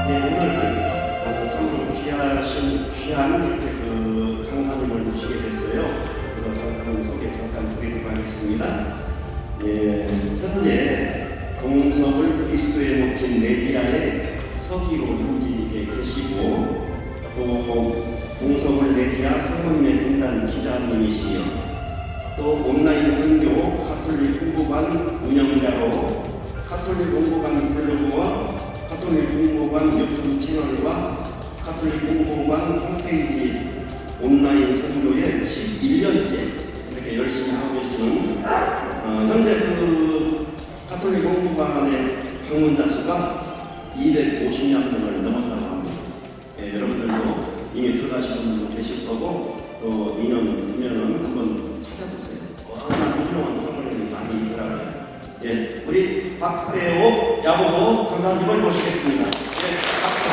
네, 오늘 참 귀한 이렇게 강사님을 모시게 됐어요. 그래서 강사님 소개 잠깐 드리도록 하겠습니다. 예, 현재 동서울 그리스도의 모친 레디아의 서기로 현직에 계시고, 또 동서울 레디아 성모님의 군단 기자님이시며, 또 온라인 선교 가톨릭 홍보관 운영자로 가톨릭 홍보관 블로그와 가톨릭 홍보관 유튜브 채널과 가톨릭 홍보관 홈페이지 온라인 선교에 11년째 이렇게 열심히 하고 계시는, 현재 가톨릭 홍보관의 방문자 수가 250만 명을 넘었다고 합니다. 예, 여러분들도 이미 들어가신 분들도 계실 거고, 또 2년 뒤면은 한번 찾아보세요. 워낙 훌륭한 프로그램이 많이 있더라고요. 예, 우리 박대호 야보고 강사님을 모시겠습니다. 예, 박수.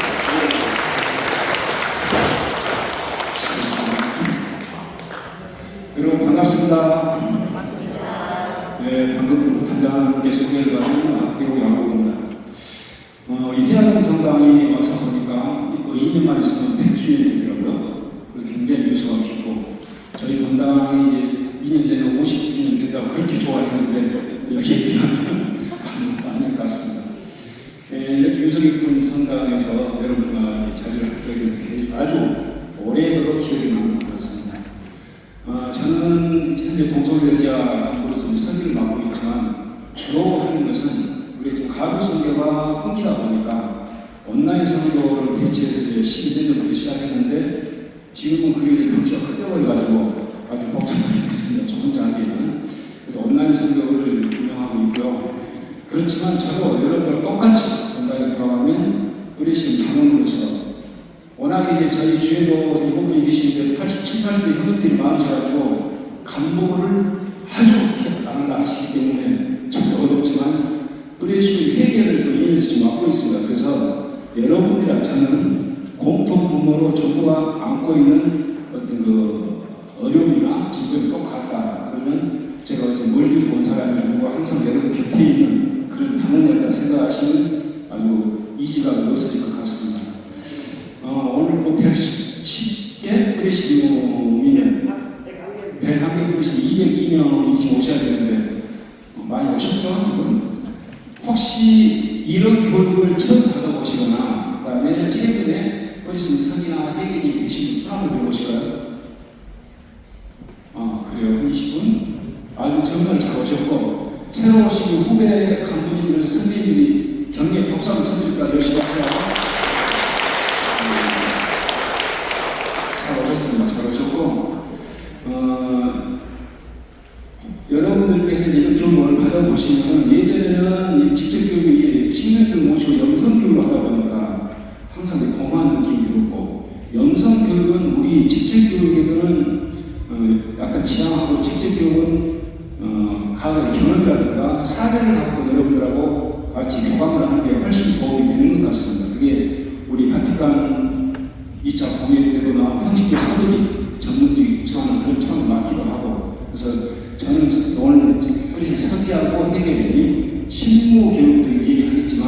여러분 반갑습니다. 네, 방금 부탄장님께 소개를 받은 박대호 야보입니다. 이 해안동 성당이 와서 보니까 2년만 있으면 100주년이 되더라고요. 굉장히 유서가 깊고, 저희 본당이 이제 2년 전에 50주년 된다고 그렇게 좋아했는데 여기에 비하면 아무것도 아닐 것 같습니다. 이렇게 유서 깊은 성당에서 여러분들과 이렇게 자리를 하게 돼서 아주 오래도록 기억이 남는 것 같습니다. 저는 현재 동서울여자 간부로서 선교를 맡고 있지만, 주로 하는 것은 우리 지금 가부 선교가 끊기다 보니까 온라인 선교를 대체해서 12년부터 시작했는데, 지금은 그게 이제 덩치가 커져버려가지고 아주 복잡하게 됐습니다. 저 혼자 하기에는. 그래서 온라인 선교를 운영하고 있고요. 그렇지만 저도 여러분들 똑같이 온라인에 들어가면 뿌리신 단원으로서, 워낙에 이제 저희 주에도 일곱 분이 계시는데 87, 80대 형님들이 많으셔가지고 간부를 아주 나누라 하시기 때문에 저도 어렵지만 뿌리신 회계를 또 2년째 맡고 있습니다. 그래서 여러분들이랑 저는 공통분모로 전부가 안고 있는 어떤 어려움이나 질병이 똑같다. 그러면 제가 어디서 멀리 본 사람이 아니고 항상 여러분 곁에 있는 그런 당원이었다 생각하시면 아주 이지가 없어질 것 같습니다. 오늘 뭐 110개 뿌리시면이면 101개 뿌리시면 202명이 지금 오셔야 되는데 많이 오셨죠? 지금? 혹시 이런 교육을 처음 받아보시거나, 그 다음에 최근에 뿌리신 성이나 회계님 되신 분 한번 들어보실까요? 그래요. 한 20분? 아주 정말 잘 오셨고, 새로 오신 후배 간부님들에서 선생님들이 격려의 박수를 쳐드릴까 열심히 하더라고요. 잘 오셨습니다. 잘 오셨고, 여러분들께서 이런 교육을 받아보시면, 예전에는 이 직접교육이 10년 동 모시고 영성교육을 하다 보니까 항상 공허한 느낌이 들었고, 영성교육은 우리 직접교육에는 약간 지향하고, 직접교육은 과거의 경험이라든가 사례를 갖고 여러분들하고 같이 교감을 하는 게 훨씬 도움이 되는 것 같습니다. 그게 우리 바티칸 2차 공회 때도 나온 평신교 사도직 전문직 구성하는 그런 차원을 맡기도 하고, 그래서 저는 오늘 우리 서기하고 회계님 실무 교육도 얘기하겠지만,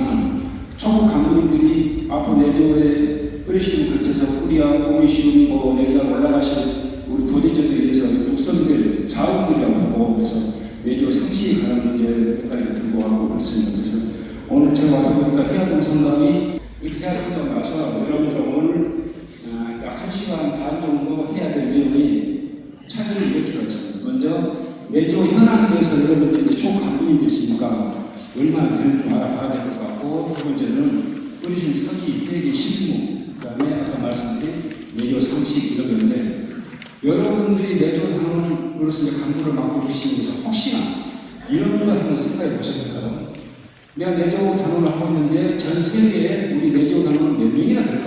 초보 간부님들이 앞으로 내조에 뿌리시는 거쳐서 우리와 꾸미시는 내조가 올라가실 우리 도지자들에 의해서 육성될 자원들이라고 보고, 그래서 내조 상시에 관한 문제까지 들고 가고 그렇습니다. 그래서 오늘 제가 와서 보니까 해안동 성당이, 이렇게 해안 성당 와서 여러분들 오늘 약 1시간 반 정도 해야 될 내용이 차이를 몇 개가 있습니다. 먼저 내조 현황에 대해서 여러분들이 이제 총 간부님이시니까 얼마나 되는지 좀 알아봐야 될 것 같고, 두 번째는 뿌리신 서기, 회계, 실무, 그 다음에 아까 말씀드린 내조 상식 이런 건데, 여러분들이 내조 단원으로서 이제 간부를 맡고 계시면서 혹시나 이런 것 같은 거 생각해 보셨을까요? 내가 내조 단원을 하고 있는데 전 세계에 우리 내조 단원은 몇 명이나 될까?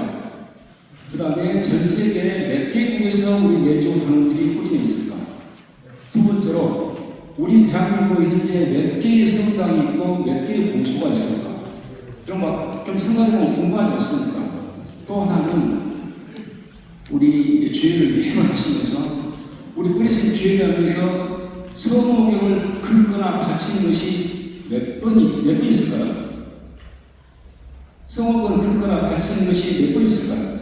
그 다음에 전 세계 몇 개국에서 우리 내조 단원들이 꾸준히 있을까? 두 번째로 우리 대한민국에 현재 몇 개의 성당이 있고 몇 개의 공소가 있을까? 이런 거 좀 생각해보면 궁금하지 않습니까? 또 하나는 우리 주일을 매번 하시면서 우리 뿌리신 주일을 하면서 성호경을 긁거나 바치는 것이 몇 번 있을까요? 성악은 듣거나 바치는 것이 몇 번 있을까요?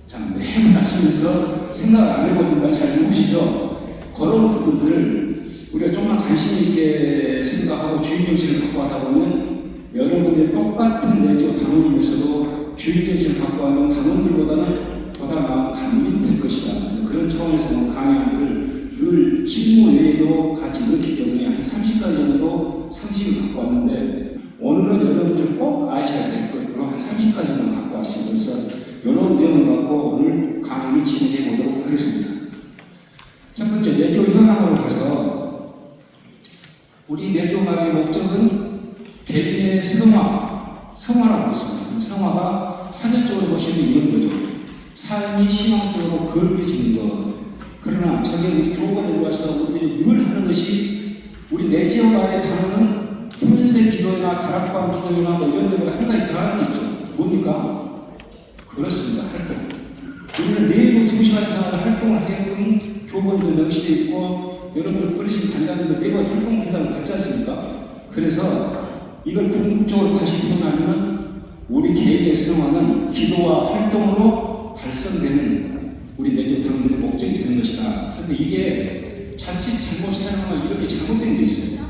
참, 매번 하시면서 생각을 안 해보니까 잘 모르시죠? 그런 부분들을 우리가 조금만 관심 있게 생각하고 주의정신을 갖고 하다 보면 여러분들 똑같은 내조 당원님에서도 주의정신을 갖고 하는 당원들보다는 보다 나은 감독이 될 것이다. 그런 차원에서 강의안들을 늘 실무 외에도 같이 넣기 때문에 한 30가지 정도 상식을 갖고 왔는데 오늘은 여러분들 꼭 아셔야 될 것으로 한 30가지만 갖고 왔습니다. 그래서 이런 내용을 갖고 오늘 강의를 진행해 보도록 하겠습니다. 첫 번째, 내조 현황으로 가서 우리 내조 말의 목적은 개인의 성화라고 했습니다. 성화가 사전적으로 보시면 이런 거죠. 삶이 신앙적으로 거룩해지는 것. 그러나 저게 우리 교관에 들어와서 우리들이 늘 하는 것이 우리 내지어 말의 단어는 품새 기도나 다락방 기도나 뭐 이런 데보다 한 가지 더 하는 게 있죠. 뭡니까? 그렇습니다. 활동. 우리는 매주 2시간 이상 활동을 하게끔 교본도 명시되어 있고 여러분들 뿌리신 간장들도 매번 활동 회담을 받지 않습니까? 그래서 이걸 궁극적으로 다시 표현하면 우리 개인의 성화는 기도와 활동으로 달성되는 우리 내조 당들의 목적이 되는 것이다. 그런데 이게 자칫 잘못 생각하면 이렇게 잘못된 게 있어요.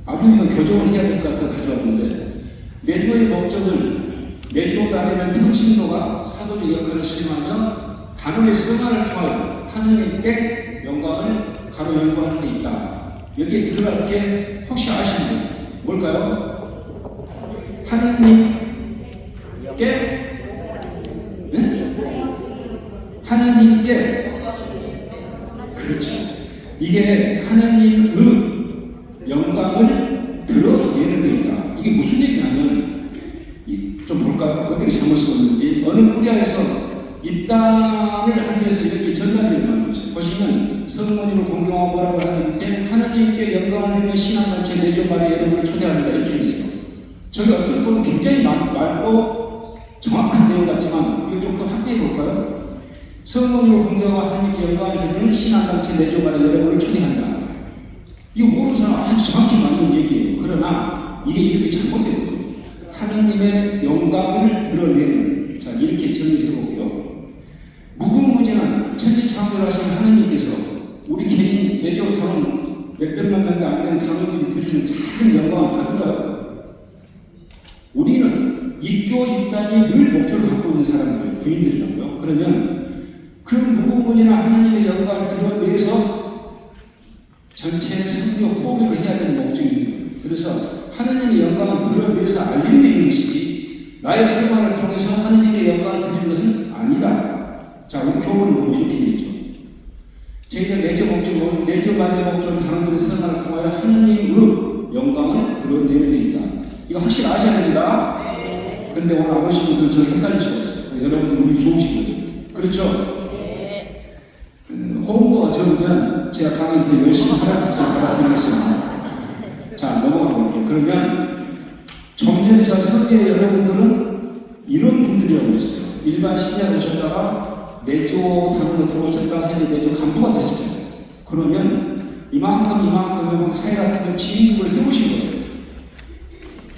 아주 이건 교정을 해야 될 것 같아서 가져왔는데 내조의 목적을 내조 말에는 평신도가 사도의 역할을 수행하며 단원의 성화를 통하여 하느님께 영광을 가로 열고 하는 데 있다. 여기에 들어갈 게 혹시 아시는 분 뭘까요? 하느님께 하느님께 그렇죠. 이게 하느님의 영광을 드러내는 데이다. 이게 무슨 얘기냐면 좀 볼까요? 어떻게 잘못 쓰었는지. 어느 코리아에서 입단을 하기 위해서 이렇게 전단지를 만들었어요. 보시면 성모님을 공경하고 뭐라고 하는 밑에 하느님께 영광을 드리며 신앙단체 내조말에 여러분을 초대합니다. 이렇게 있어요. 저게 어떻게 보면 굉장히 맑고 정확한 내용 같지만 이거 좀 더 확대해 볼까요? 성모님을 공경하고 하느님께 영광을 드리는 신앙단체 내조말에 여러분을 초대한다. 이거 모르는 사람 아주 정확히 맞는 얘기예요. 그러나 이게 이렇게 잘못되거든요. 하느님의 영광을 드러내는, 자, 이렇게 정리를 해볼게요. 무궁무진한 천지창조를 하신 하느님께서 우리 개인 내조 당원 몇백만 명도 안 되는 당원들이 드리는 작은 영광을 받을까요? 우리는 입교 입단이 늘 목표를 갖고 있는 사람들이에요. 부인들이라고요. 그러면 그 무궁무진한 하느님의 영광을 드러내서 전체 성교 포교를 해야 되는 목적이 있는 거예요. 그래서 하느님의 영광을 드러내서 알리는 데 있는 것이지 나의 생활을 통해서 하느님께 영광을 드리는 것은 아니다. 자, 우리 교훈을 보면 이렇게 되어 있죠. 제2장 내조 목적은 내조 말의 목적은 당원들의 생활을 통하여 하느님의 영광을 드러내는 데 있다. 이거 확실히 아셔야 됩니다. 근데 오늘 안 오신 분들 저 헷갈리시고 있어요. 여러분들 우리 좋으신 거죠. 그렇죠? 호응도가 적으면 제가 강의 때 열심히 하라는 것을 받아드리겠습니다. 자, 넘어가 볼게요. 그러면 좀 전에 제가 설계에 여러분들은 이런 분들이라고 했어요. 일반 신약을 오셨다가 내조 단으로 들어오셨다가 현재 내조 간부가 됐었잖아요. 그러면 이만큼 사회 같은 거 진급을 해보신 거예요.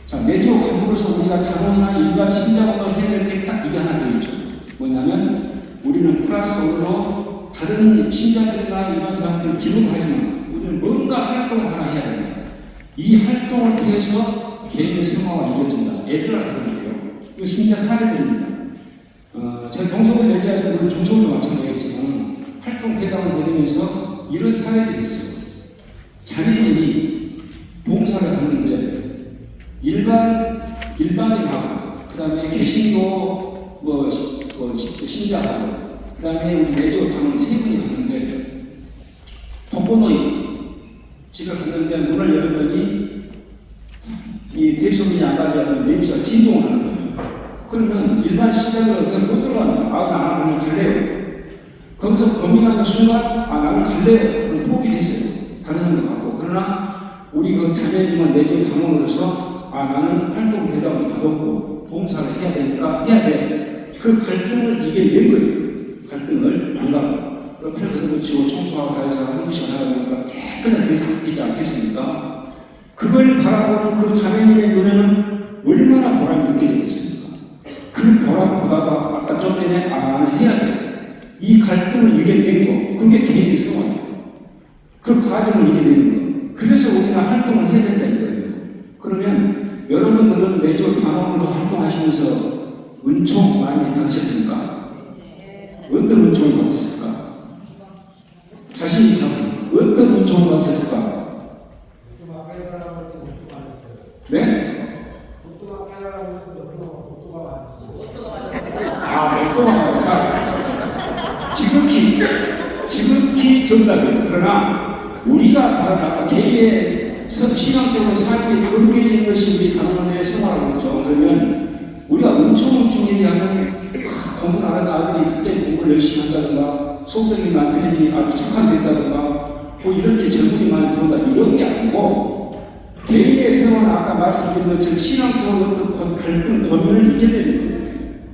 자, 내조 간부로서 우리가 단원이나 일반 신자보다 해야 될 게 딱 이게 하나 되어 있죠. 뭐냐면 우리는 플러스로 다른 신자들이나 일반 사람들은 기록을 하지만 우리는 뭔가 활동을 하나 해야 된다. 이 활동을 통해서 개인의 성화가 이루어진다. 예를 하나 들어볼게요. 이거 진짜 사례들입니다. 제가 동성을 낼자에서 물론 중성도 마찬가지겠지만 활동 회담을 내리면서 이런 사례들이 있어요. 자매님이 봉사를 하는데 일반인하고 그 다음에 개신도 신자하고 그 다음에 우리 내조 당원 세 분이 갔는데 독거노인 집에 갔는데 문을 열었더니 이 대소민이 안 가져가는 냄새가 진동을 하는 거예요. 그러면 일반 시장으로 못 들어갑니다. 아, 나는 갈래요. 거기서 고민하는 순간, 아, 나는 갈래요. 그럼 포기를 했어요. 다른 사람도 갖고. 그러나 우리 그 자매님은 내조 당원으로서, 아, 나는 활동 배당도 받았고 봉사를 해야 되니까 해야 돼. 그 갈등을 이겨낸 거예요. 갈등을 안 가고. 팔 걷어붙이고 청소하고 가해서 한두 시간 하다 보니까 깨끗하게 있지 않겠습니까? 그걸 바라보는 그 자매님의 눈에는 얼마나 보람이 느껴졌겠습니까? 그 보다가 아까 좀 전에 나는 해야 돼. 이 갈등을 이겨낸 거, 그게 개인의 생활이에요. 그 과정을 이겨내는 거. 그래서 우리가 활동을 해야 된다 이거예요. 그러면 여러분들은 매주 단원으로 활동하시면서 은총 많이 받으셨습니까? 어떤 은총을 받으셨을까? 자신이 있다면 어떤 은총을 받으셨을까? 네? 로또가 맞을까? 지극히 정답이에요. 그러나 우리가 바로 아까 개인의 신앙적으로 삶이 거룩해지는 것이 우리 단원의 생활이죠. 그러면 우리가 은총 얘기하면 공부 안 하는 아들이 갑자기 공부를 열심히 한다든가 속성이 남편이 아주 착한 됐다든가 뭐 이렇게 젊은이 많이 들어온다 이런 게 아니고 개인의 생활은 아까 말씀드린 것처럼 신앙적으로 갈등 고민을 이겨내는 거예요.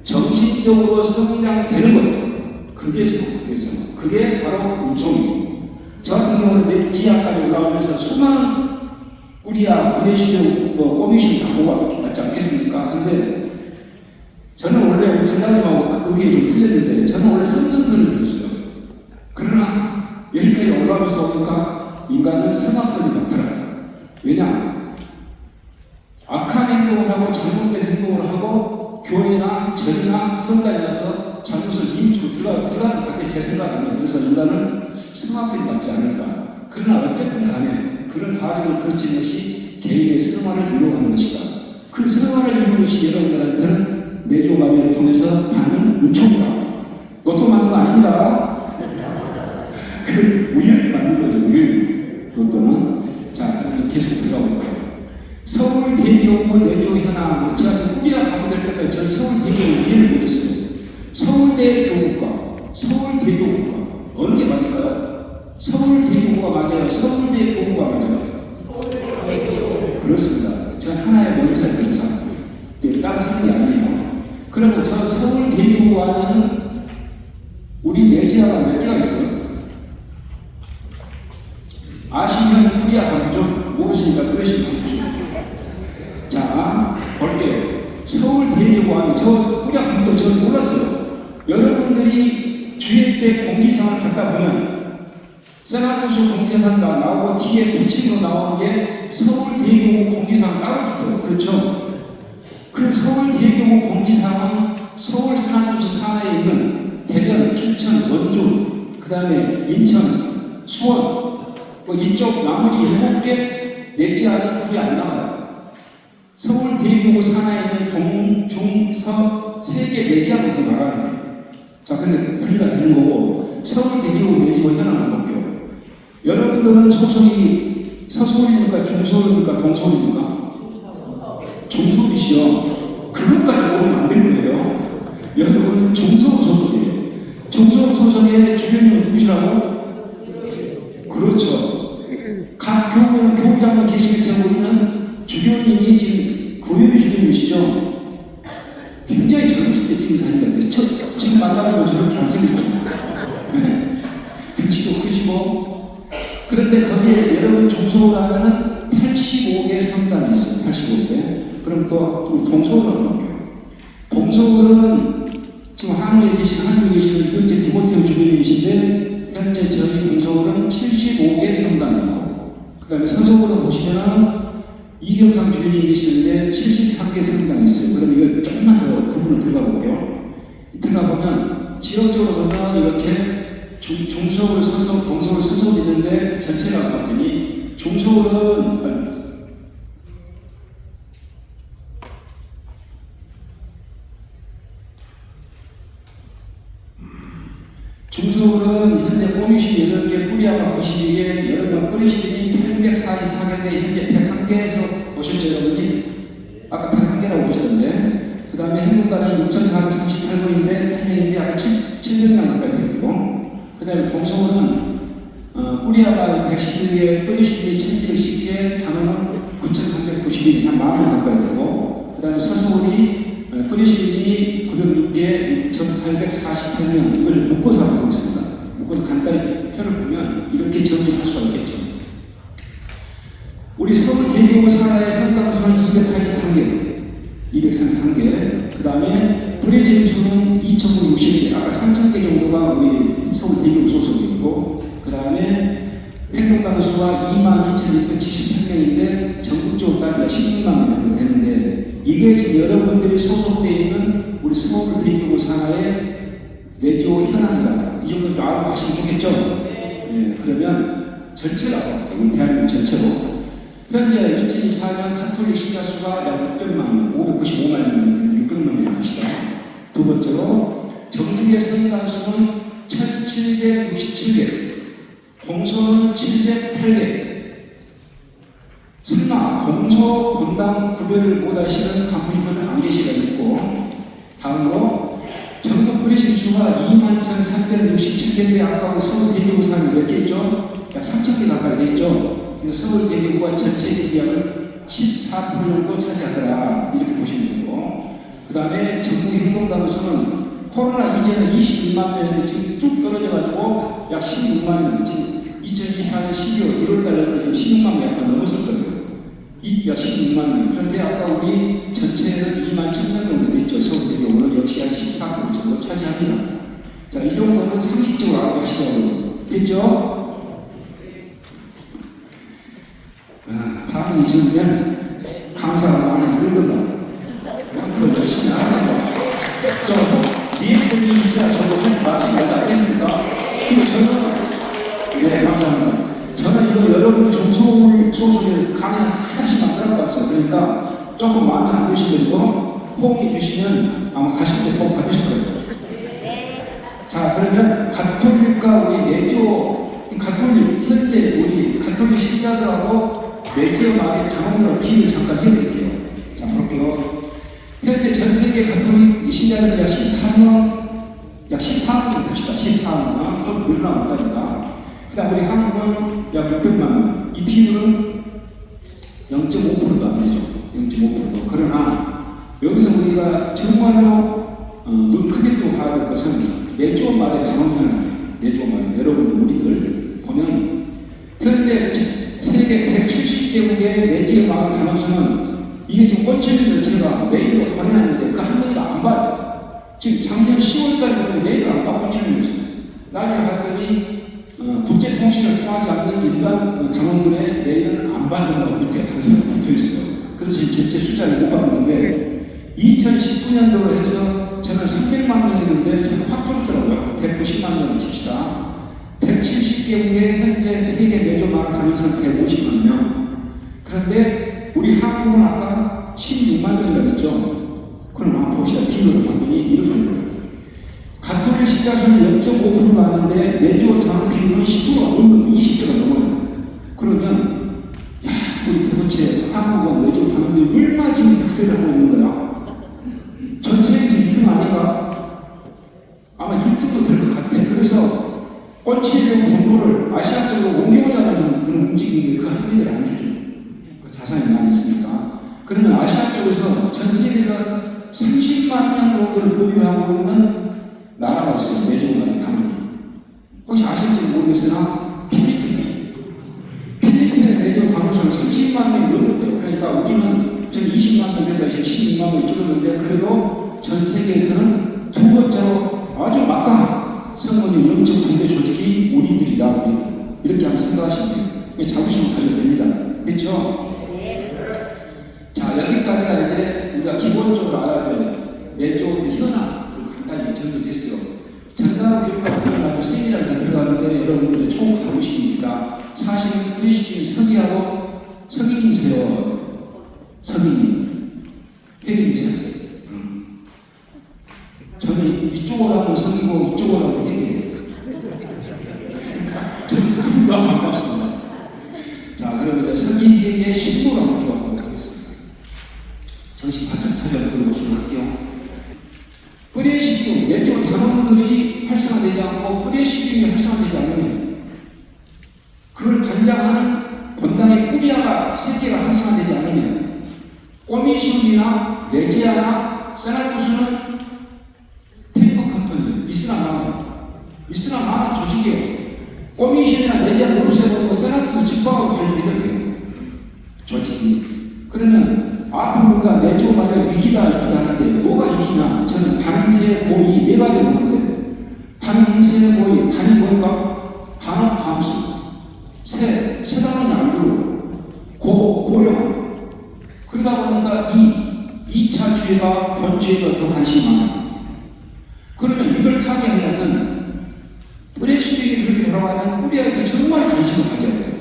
정신적으로 성장되는 거예요. 그게 성공. 그게 바로 은총이에요. 저 같은 경우는 내 지하까지 올라오면서 수많은 뿌리야, 브레시오, 꼬미신 다 보고 왔지 않겠습니까? 근데 저는 원래 판장님하고 그게 좀 틀렸는데 저는 원래 성선설을 들었어요. 그러나 여기까지 올라오면서 보니까 인간은 성악설이 많더라고요. 왜냐? 악한 행동을 하고 잘못된 행동을 하고 교회나 절이나 성당에 가서 잘못을 이유적으로 들어가는 각각 제 생각입니다. 그래서 인간은 성악설이 맞지 않을까. 그러나 어쨌든 간에 그런 과정을 거치는 것이 개인의 생활을 이루어가는 것이다. 그 생활을 이루는 것이 여러분들한테는 내조 마련을 통해서 받는 은총이다. 로또 맞는 거 아닙니다. 그 우연히 맞는 거죠. 우연히. 로또는. 자, 계속 들어가 볼까요? 서울대교구 내조 현황. 제가 지금 꾸리가 가보될 때까지 저 서울대교구 이해를 못했어요. 서울대교구과 어느 게 맞을까요? 서울대교구가 맞아요? 서울대교구가 맞아요? 서울대교구. 그렇습니다. 제가 하나의 명사예요, 명사. 따라서 하는 게 아니에요. 그러면 저 서울대교구 안에는 우리 내지아가 몇 개가 있어요? 아시면 우리야 가보죠. 모르시니까 그러시면 가보죠. 자, 볼게요. 서울대교구 안에 저 우리야 가보죠. 저는 몰랐어요. 여러분들이 주일 때 공지사항을 갖다 보면 세나토스 공지사항가 나오고 뒤에 붙임으로 나오는 게 서울대교구 공지사항 따로 붙어요. 그렇죠? 그 서울대교구 공지사항은 서울 세나토스 산하에 있는 대전, 춘천, 원주, 그 다음에 인천, 수원 뭐 이쪽 나머지 7개 내지 않은 구에 안 나와요. 서울대교구 산하에 있는 동, 중, 서 3개 내지 않은 구 나가는 거예요. 자, 근데 분리가 되는 거고 서울대교구 내지 현황을 볼게요. 여러분들은 소속이 서소입니까? 중소입니까? 동소입니까? 중소이시요. 그것까지 모르면 안 되는 거예요. 여러분은 중소 소속이에요. 중소 소속의 주변인은 누구시라고? 그렇죠. 각 교구는 교구장만 계시겠지만 우리는 주교님이 지금 구요비 주교님이시죠? 굉장히 젊으실 때 찍은 사진인데 지금 만나보면 저렇게 안 생겼죠. 등치도 크시고. 그런데 거기에 여러분 중소라는 85개 성당이 있어요. 85개. 그럼 또 동서울로 넘겨요. 동서울은 지금 한국에 계시는 현재 디모테오 주교님이신데 현재 저희 동서울은 75개 성당이 있고 그 다음에 서서울은 보시면 이경상 주교님 계시는데 73개 성당이 있어요. 그럼 이걸 조금만 더 부분을 들어가 볼게요. 들어가 보면 지역적으로 보면 이렇게 중서울, 서서울, 동서울, 서서울 있는데 전체가 봤더니 중서울은 중서울은 현재 꼬미신 8개, 뿌리아가 92개, 여러분 뿌리신이 844개인데 현재 101개에서 오셨죠 여러분이? 아까 101개라고 보셨는데 그 다음에 행동단이 6,438분인데 8명인데 아까 700명 가까이 됐고 그 다음에 동서울은 뿌리아가 111개, 뿌리신이 1,210개, 단원은 9,392, 한 40명 가까이 되고 그 다음에 서서울이 뿌리신이 906개, 6,848명 이걸 묶어서 하고 있습니다. 묶어서 간단히 표를 보면 이렇게 정리할 수가 있겠죠. 우리 서울대교구 산하의 성당수는 233개, 그 다음에 브레진수는 2,960개, 아까 3,000개 정도가 우리 서울대교구 소속이고, 그 다음에 행동가수가 22,678명인데 전국적으로 따지면 16만 명 정도 되는데, 이게 지금 여러분들이 소속되어 있는 우리 서울대교구 산하의 내교 현황이다. 이 정도 좀 알고 가시면 좋겠죠? 예, 그러면 전체로 알아볼게요. 우리 대한민국 전체로. 현재 2024년 가톨릭 신자 수가 약 600만 명, 595만 명인데 600만 명을 합시다. 두 번째로 전국의 성당 수는 1,767개, 공소는 708개. 설마 공소, 본당 구별을 못하시는 간부님들은 안 계시겠고, 다음으로 전국 브리신 수가 21,367개인데 아까 서울 대교구 산이 몇 개 있죠? 약 3,000개 가까이 됐죠? 그러니까 서울 대교구가 전체 대기량을 14% 정도 차지하더라, 이렇게 보시면 되고, 그 다음에 전국의 행동단원수는 코로나 이전에 22만 명인데 지금 뚝 떨어져가지고 약 16만 명, 지금 2024년 12월 1월달에 지금 16만 명 약간 넘었었거든요. 약 16만 명. 그런데 아까 우리 전체는 2만 1,000명 정도 됐죠. 서울대교구는 역시 한 14% 정도 차지합니다. 자, 이 정도는 상식적으로 알아가시라고 됐죠? 반응이 적으면 강사가 많이 늘든가 더 열심히 하는가 좀 리액션이 주셔야 저도 한 말씀하지 않겠습니까? 그리고 저는 네 감사합니다. 저는 이거 여러분 중소울 소속에 강의 하나씩 만들어봤어요. 그러니까 조금 마음에 안 드시면 이거 호응해 주시면 아마 가실 때 꼭 받으실 거예요. 자, 그러면 가톨릭과 우리 내조 가톨릭 현재 우리 가톨릭 신자들하고 내지어 말의 강원도랑 비교를 잠깐 해드릴게요. 자, 볼게요. 현재 전 세계 가톨릭 신자들이 약 14만 명 됩시다. 14만 명. 좀 늘어나고 있다니까. 그 다음 우리 한국은 약 600만 명. 이 비율은 0.5%가 안 되죠. 0.5%. 그러나 여기서 우리가 정말로 눈 크게 뜨고 봐야 될 것은 내주어 말의 강원도는 내주어 말. 여러분들 우리들 보면 현재 세계 170개국의 내지의 마을 단원수는 이게 지금 꽂혀있는 제가 메일로 보내놨는데 그 한 번이도 안 봐요. 지금 작년 10월까지 보는데 메일을 안 받고 꽂혀있는 거죠. 나중에 봤더니 국제통신을 통하지 않는 일반 단원들의 메일은 안 받는다고 밑에 단서가 붙어있어요. 그래서 지금 전체 숫자를 못 받았는데 2019년도로 해서 저는 300만 명이었는데 저는 확 줄었더라고요. 190만 명을 칩시다. 170개국의 현재 세계 내조 마을 단원수는 150만 명. 그런데 우리 한국은 아까 16만 명이라고 했죠. 그럼 한번 봅시다. 비율을 봤더니 이렇게 됩니다. 가톨릭 신자 수는 0.5% 나왔는데 내조 단원 비율은 10%가 넘는 20%가 넘어요. 그러면 야, 우리 도대체 한국은 내조 단원들이 얼마나 지금 득세를 하고 있는 거야? 전 세계에서 2등 아닌가? 아마 1등도 될 것 같아. 그래서 꽂히려는 본부를 아시아 쪽으로 옮겨오자는 그런 움직임인데 그 한국인들이 안 주죠. 그 자산이 많이 있으니까. 그러면 아시아 쪽에서 전 세계에서 30만 명 정도를 보유하고 있는 나라가 있어요. 내조관의 단원이. 혹시 아실지 모르겠으나 필리핀의 내조 단원수는 30만 명이 넘는데요. 그러니까 우리는 전 20만 명 된다 지금 16만 명이 줄었는데 그래도 전 세계에서는 두 번째로 아주 막강한 성원이 영적 군대 조직이 우리들이다. 우리들. 이렇게 한번 생각하시면 돼요. 자부심을 가져도 됩니다. 됐죠? 자, 여기까지가 이제 우리가 기본적으로 알아야 될 내조의 현황을 간단히 정리했어요. 전담 교육과 그런 아주 세밀하게 들어가는데 여러분들 총 가보시니까 사실 우리 시kim 서기하고 서기님이세요. 서기님. 혜기님이세요? 저는 이쪽으로 하면 서기고 이쪽으로 하면 혜기예요. 그러니까 저는 둘 다 반갑습니다. 자, 그럼 이제 서기에게 신부로 한번 들어가보도록 하겠습니다. 정신 바짝 차려 들어보시도록 할게요. 뿌리의 시kim, 내조 단원들이 활성화되지 않고 뿌리의 시킴이 활성화되지 않으면 그걸 관장하는 본당의 꾸리아가 세계가 활성화되지 않으면 꼬미시온이나 레지아나 세나투스는 테이프 컴퍼니, 이스람 많은 조직이에요. 꼬미시온이나 레지아 노르세보고 세나투스 직방하고 관리해야 돼요. 조직이. 그러면 앞으로 우리가 내조 말에 위기다 이기다 하는데 뭐가 이기냐? 저는 당 단세고이 네 가지 보는데 단세고이 단이 뭔가? 단어 함수 세 단원이 안 들어오고 고령 그러다 보니까 이 2차 주의가 본주의가 더 관심이 많아. 그러면 이걸 타게 하려면 브레시드이 그렇게 돌아가면 꾸리아에서 정말 관심을 가져야 돼요.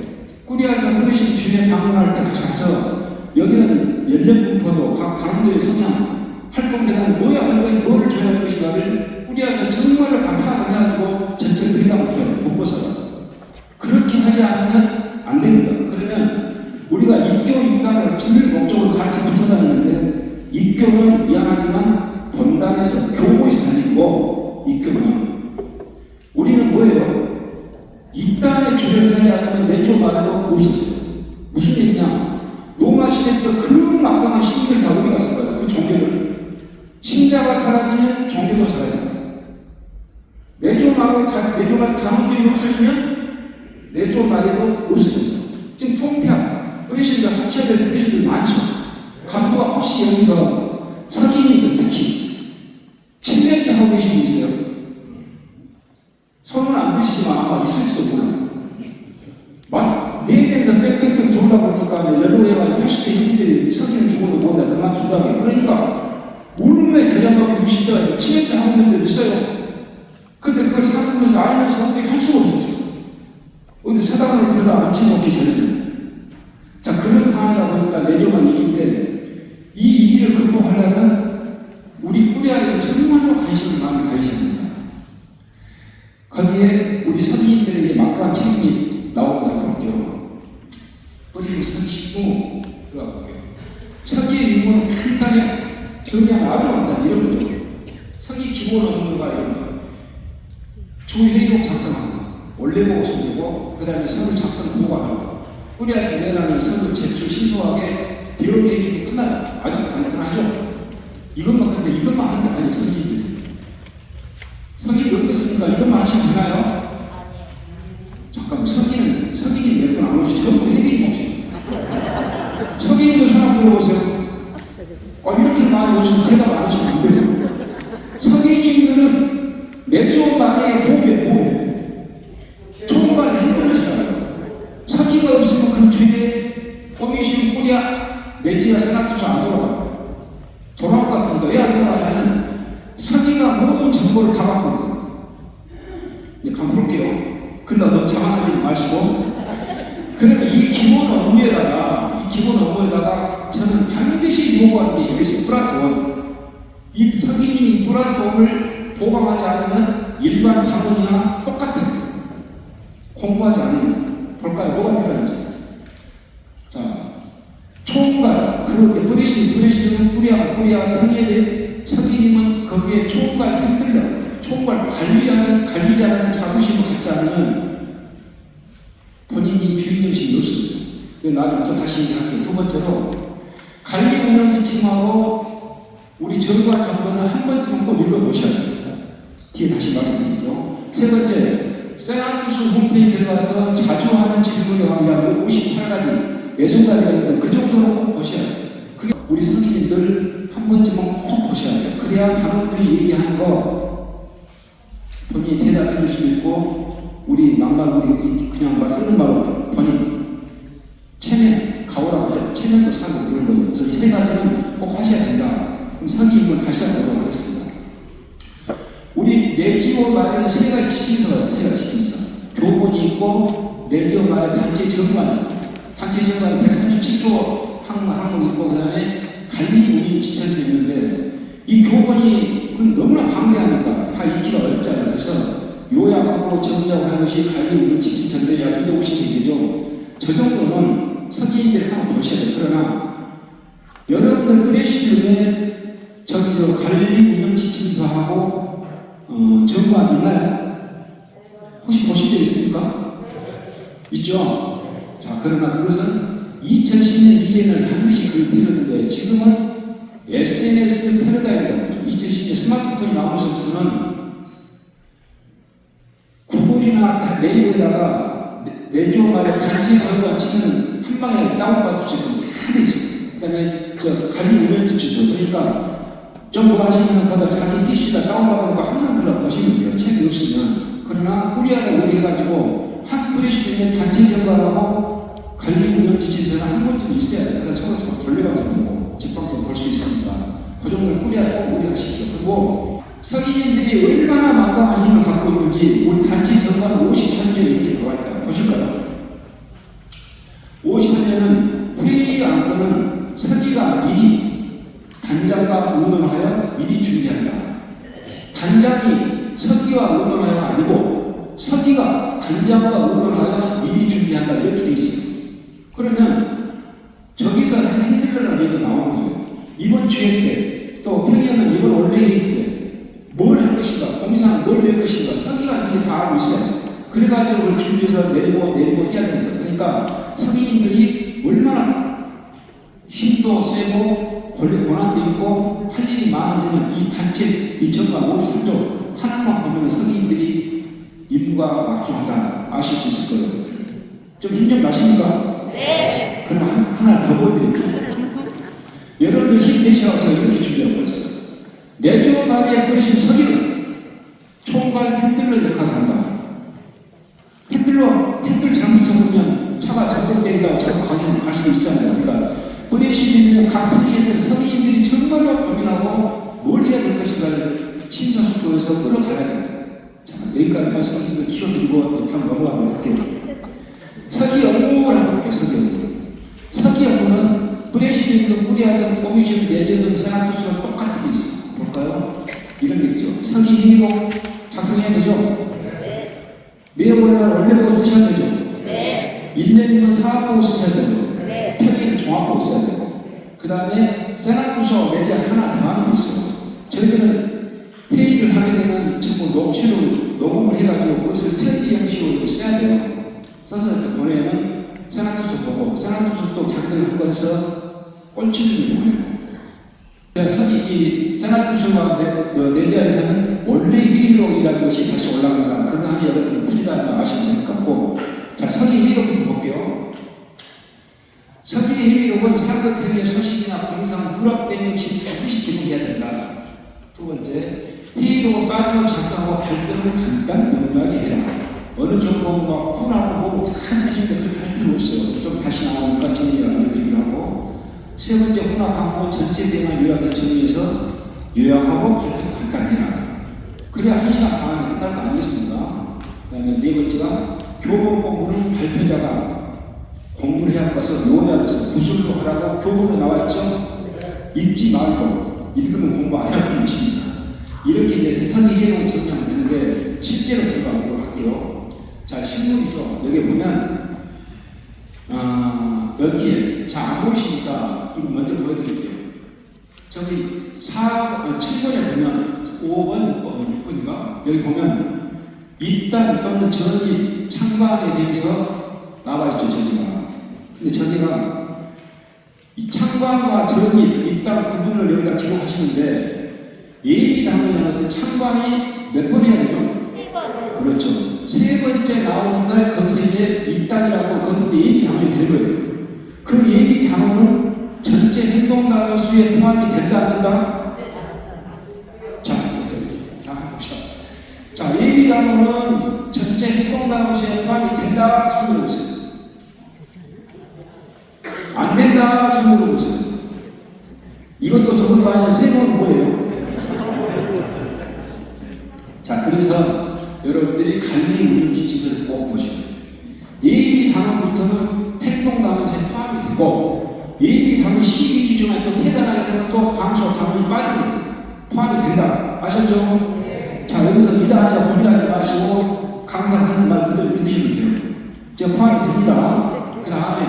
꾸리아에서 브레시드 주변에 방문할 때 가서 여기는 연령분포도 각 사람들의 성향, 활동계단 뭐야 할 것이 뭐를 줘야 할 것인가를 꾸리아에서 정말로 다 파악을 해가지고 전체 그림을 줘야 돼요. 묶어서. 그렇게 하지 않으면 안 됩니다. 그러면 우리가 입교, 입단을 둘 목적으로 같이 붙어 다니는데 입교는 미안하지만 본당에서 교구에서 다니고 입교는 우리는 뭐예요? 입단에 주력을 하지 않으면 내쪽 말에도 없어져요. 무슨 얘기냐? 로마 시대 때 그 막강한 신들 다 우리가 썼어요. 그 종교를. 신자가 사라지면 종교도 사라져요. 내조 말에 단원들이 없어지면 내조 말에도 없어져요. 지금 통폐합, 브레시드가 합쳐야 될 브레시드들이 많죠. 간부가 혹시 여기서 서기님들 특히 침략자 하고 계신 분 있어요? 손은 안 드시지만 아마 있을지도 몰라요. 네 명에서 빽빽빽 돌다 보니까 연로해가 80대 형님들이 서기는 죽어도 몰라 그만둔다고. 그러니까 울음의 대장밖에 60대가 침략자 하고 있는 데 있어요. 근데 그걸 살면서 알면서 어떻게 할 수가 없었죠. 어디 사당을 들어가 앉혀놓기 전에. 자, 그런 상황이다 보니까 내조만 이긴데 이 위기를 극복하려면 우리 꾸리아에서 정말로 관심을 많이 가지셔야 됩니다. 거기에 우리 선생님들의 이제 막강한 책임이 나오고 볼게요. 뿌리를 서기시고 들어가 볼게요. 서기의 임무는 간단해. 정리하면 아주 간단해. 이런 거죠. 서기 기본 업무가 이런 거. 주회의록 작성하고 원래 보고 som되고 그 다음에 서류 작성 보고하고 꾸리아에서 내라는 서류 제출 신속하게 대응해 해주고 끝나요. 아주 간단하죠. 이것만 근데 이것만 하는 게 아니에요. 선생님들이. 선생님이 어떻습니까? 이것만 하시면 되나요? 잠깐만, 선생님 몇 분 안 오시 전부 회계인 오십니다. 선생님도 사람 들어오세요. 이렇게 많이 오시면 대답 안 하시면 안 돼요. 선생님들은 내조 만에 보배. 총괄 흔들리시라고요. 선생님가 없으면 그 주위에 꼬미시고 꾸리아 내지가 세나투수 안 돌아가요. 돌아올 것 같습니다. 왜 안 돌아가냐면 선생님가 모든 정보를 다 갖고 있거든요. 이제 한번 볼게요. 근데 너무 자만하지 마시고. 그러면 이 기본 업무에다가 저는 반드시 요구하는 게 이것이 플러스 원. 이 선생님이 플러스 원을 보강하지 않으면 일반 단원이나 똑같아요. 공부하지 않으면. 볼까요? 뭐가 필요한지. 자, 총괄, 그렇게 뿌리시는 꾸리아, 탱에대 선생님은 거기에 총괄 흔들려. 총괄 관리자라는 자부심을 갖지 않으면 본인이 주인의식이 없습니다. 나중에 또 다시 얘기할게요. 두 번째로 관리 운영 지침하고 우리 정관 정도는 한 번쯤은 꼭 읽어보셔야 됩니다. 뒤에 다시 말씀드릴게요. 세 번째, 세나투스 홈페이지 들어가서 자주 하는 질문에 관한 58가지, 60가지가 있는데 그 정도는 꼭 보셔야 돼요. 그게 우리 선생님들 한 번쯤은 꼭 보셔야 돼요. 그래야 단원들이 얘기하는 거 본인이 대답해 줄 수 있고 우리 그냥 막 쓰는 말로 본인 체면, 가오라고 하죠. 체면도 사고 그런 거예요. 그래서 이 세 가지는 꼭 하셔야 된다. 그럼 선생님을 다시 한번 보도록 하겠습니다. 우리 내지원 말에는 세 가지 지침서가 있어요. 세 가지 지침서. 교본이 있고 내지원 말에 단체 정관이 137조 항목이 있고 그 다음에 관리 운영 지침서 있는데 이 교본이 너무나 방대하니까 다 읽기가 어렵잖아요. 그래서 요약하고 정리하고 하는 것이 관리 운영 지침서인데 약 250페이지죠. 저 정도는 선생님들이 한번 보셔야 돼요. 그러나 여러분들 브레시드에 저기 관리 운영 지침서하고 정관 있나요? 혹시 보신 적 있습니까? 있죠? 자, 그러나 그것은 2010년 이제는 반드시 그걸 필요했는데 지금은 SNS 패러다임이라고 하죠. 2010년 스마트폰이 나오면서부터는 구글이나 네이버에다가 내조 말에 단체 정관 치면 한 방에 다운받을 수 있고 다 돼 있어요. 그 다음에 관리 운영 지침서. 그러니까 좀 뭐 하시면 거기다 자기 PC에다 다운받을 그래가지고 한 뿌리씩 있는 단체 정관하고 관리 운영 지침서는 한 번쯤 있어야 돼요. 그래서 서로 돌려가면서 보고 직방적으로 볼 수 있습니다. 그 정도를 뿌리하고 우리하십시오. 그리고 서기님들이 얼마나 막강한 힘을 갖고 있는지 우리 단체 정관 53조 이렇게 나와 있다. 보실까요? 53조는 회의 안건은 서기가 미리 단장과 의논하여 미리 준비한다. 단장이 서기와 의논하여가 아니고 서기가 단장과 의논하여 미리 준비한다. 이렇게 돼 있어요. 그러면 저기서 핸들러는 얘기가 나오는 거예요. 이번 주회 때 또 평양은 이번 원래 회의 때 뭘 할 것인가, 공사는 뭘 낼 것인가, 서기가 미리 다 알고 있어요. 그래가지고 그걸 준비해서 내리고 해야 되는 거예요. 그러니까 서기님들이 얼마나 힘도 세고 권한도 있고 할 일이 많은지는 이 단체 이 정관 53조 하나만 보면 서기님들이 임무가 막중하다 아실 수 있을 거예요. 좀 힘 좀 나십니까? 네. 그럼 하나 더 보여드릴게요. 여러분들 힘내셔서 제가 이렇게 준비하고 있어요. 내조 말에 뿌리신 서기는 총괄 핸들러 역할을 한다. 핸들 잘못 잡으면 차가 잘못되니까 자꾸 갈 수도 있잖아요. 그러니까 뿌리신 각 편의에 서기인들이 정말로 고민하고 뭘 해야 될 것인가를 심사숙고해서 끌어가야 돼요. 자, 여기까지만 서기인들 키워드리고 한번 넘어가도록 할게요. 서기 업무를 한번 볼게요. 서기 업무. 서기 업무는 프레시den트 꾸리하던 코미션 내재된 세나투스랑 똑같은 게 있어. 볼까요? 이런 게 있죠. 서기 회의록 작성해야 되죠? 네. 내용을 원래 보고 쓰셔야 되죠? 네. 1년이면 사업보고 쓰셔야 되죠? 네. 편의는 종합보고 써야 되고. 그 다음에 세나투스 내재 하나 더 하는 게 있어요. 저희들은 회의를 하게 되면 전부 녹음을 해가지고 그것을 편지 형식으로 써야 돼요. 써서 이렇게 보내면 세나투스 보고 세나투스도 자기들 한 거에서 꼴찌를 보내고 이 세나투스와 내지하에서는 원래 회의록이라는 것이 다시 올라간다. 그거 하면 여러분은 틀리다는 거 아시면 될 것 같고 자 서기 회의록부터 볼게요. 서기 회의록은 상급 회의의 소식이나 공상 불합된 것이 반드시 기록해야 된다. 두 번째 회의록은 빠짐없이 작성하고 발표를 간단 명료하게 해라. 어느 경우는 막 훈하고 뭐 다 쓰시는데 그렇게 할 필요 없어요. 좀 다시 나오니까 정리를 알려드리기로 하고 세 번째 훈화 과목은 전체 대만 요약해서 정리해서 요약하고 발표 간단해라. 그래야 1시간 반 안에 끝날 거 아니겠습니까? 그 다음에 네 번째가 교본 공부는 발표자가 공부를 해야 해서 요약해서 구술로 하라고 교본에 나와 있죠? 읽지 말고 읽으면 공부 안 할 것입니다. 이렇게 이제 선의해놓은 정리하면 되는데 실제로 들어가도록 할게요. 자, 신문이죠. 여기 보면 여기에 자, 안 보이시니까 이거 먼저 보여드릴게요. 저기 7번에 보면 5번, 6번인가? 여기 보면 입단 또는 전입 창관에 대해서 나와 있죠. 저기가. 근데 저기가 이 창관과 전입, 입단 구분을 여기다 기록하시는데 예비 단원이라는 것은 창관이 몇 번 해야 되죠? 3번. 그렇죠. 세 번째 나오는 날 거기서 이제 입단이라고 거기서 이제 예비 단원이 되는 거예요. 그 예비 단원은 전체 행동 단원 수에 포함이 된다 안 된다? 자, 한번 봅시다. 자, 예비 단원은 전체 행동 단원 수에 포함이 된다 손들어 보세요. 안 된다 손들어 보세요. 이것도 저것도 아닌 세 번은 뭐예요? 자, 그래서 여러분들이 관리 운영 지침서를 꼭 보시고 예비 단원부터는 행동 단원에 포함이 되고 예비 단원 12기 중에 또 퇴단하게 되면 또 강소 단원이 빠지는 포함이 된다. 아셨죠? 네. 자, 여기서 이단하냐 고민하지 마시고 강사하는 말 그대로 믿으시면 돼요. 제가 포함이 됩니다. 그 다음에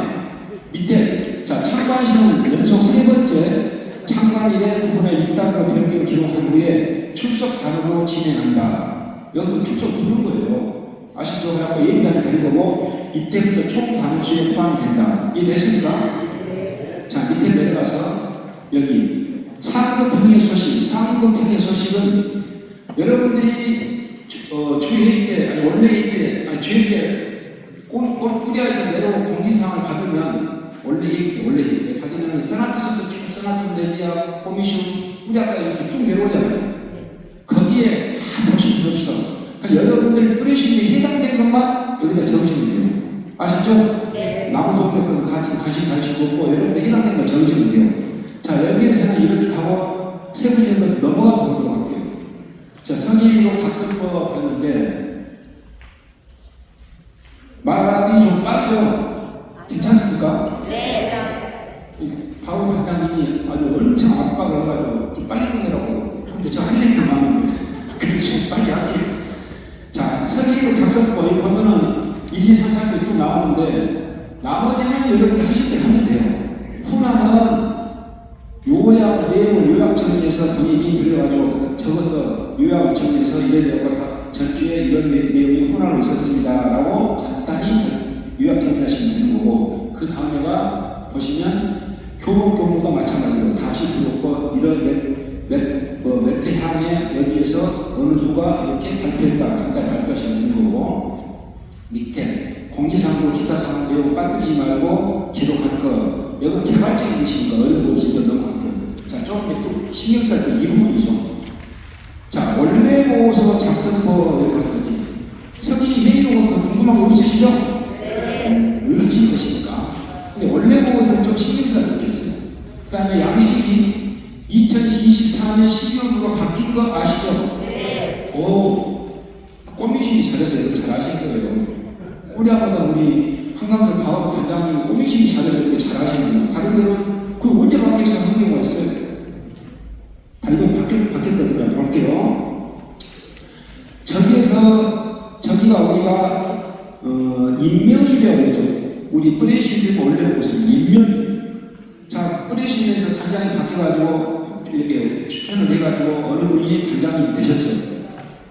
밑에 자 창관 시험은 연속 세 번째 창관일에 구분의 입단으로 변경 기록한 후에 출석 단으로 진행한다. 여기서 출석 부르는 거예요. 아시죠? 그래서 예비단이 되는 거고 이때부터 총 단수에 포함이 된다. 이해됐습니까? 자, 밑에 내려가서 여기 상급평의 소식. 상급평의 소식은 여러분들이 주회의 때, 아니 원래의 때, 아니 주회의 때 꾸리아에서 내려온 공지사항을 받으면 원래의 때 받으면 세나트에서도 쭉 세나트 내지야 코미션 꾸리아가 이렇게 쭉 내려오잖아요. 거기에 다 보실 필요 없어. 여러분들 뿌리심에 해당된 것만 여기다 적으시면 돼요. 아셨죠? 네. 나무 동네 것도 관심 없고 여러분들 해당된 거 적으시면 돼요. 자, 여기에서는 이렇게 하고 세 번째 건 넘어가서 보도록 할게요. 자, 성의로 작성법 했는데 말이 좀 빠르죠? 괜찮습니까? 네. 바우 단장님이 아주 엄청 압박을 해가지고 좀 빨리 끝내라고. 근데 저 할 얘기가 많은데 그래서 좀 빨리 할게요. 자, 성의로 작성법 이거 보면은 1, 2, 3, 4개 쭉 나오는데 나머지는 여러분들 하실 때 하면 돼요. 후라는 요약 내용을 요약 정리해서 본인이 들여가지고 적어서 요약을 정리해서 이래 되었고 전주에 이런 내용이 호나로 있었습니다라고 간단히 요약 정리하시면 되는 거고 그 다음에가 보시면 교무도 마찬가지로 다시 들었고 이런 몇 회 향에 어디에서 어느 누가 이렇게 발표했다 간단히 발표하시면 되는 거고 밑에 공지사항으로 기타사항 내용 빠뜨리지 말고 기록할 거 이건 개발적인 것이니까 어려운 거 없으니까 넘어갈게요. 자, 좀 이렇게 신경 쓸 때 이 부분이죠. 자, 원래 보고서 작성법 이렇게 하더니 서기 회의록은 더 궁금한 거 없으시죠? 네. 늘 하신 것이니까. 근데 원래 보고서는 좀 신경 써야 되겠어요. 그 다음에 양식이 2024년 12월로 바뀐 거 아시죠? 네. 오, 꼬미심이 잘해서 이렇게 잘 아실 거예요. 뿌리아보다 우리 한강서 바오 단장님이 꼬미심이 잘해서 이렇게 잘 아시는 거예요. 다른 데는 그 언제 바뀌어서 한 경우가 있어요. 이번 바뀌었거든요. 볼게요. 저기가 우리가 인명이라고 그랬죠. 우리 뿌레시즘 원래 보고서는 인명. 자, 뿌레시즘에서 단장이 바뀌어가지고 이렇게 추천을 해가지고 어느 분이 단장님이 되셨어요.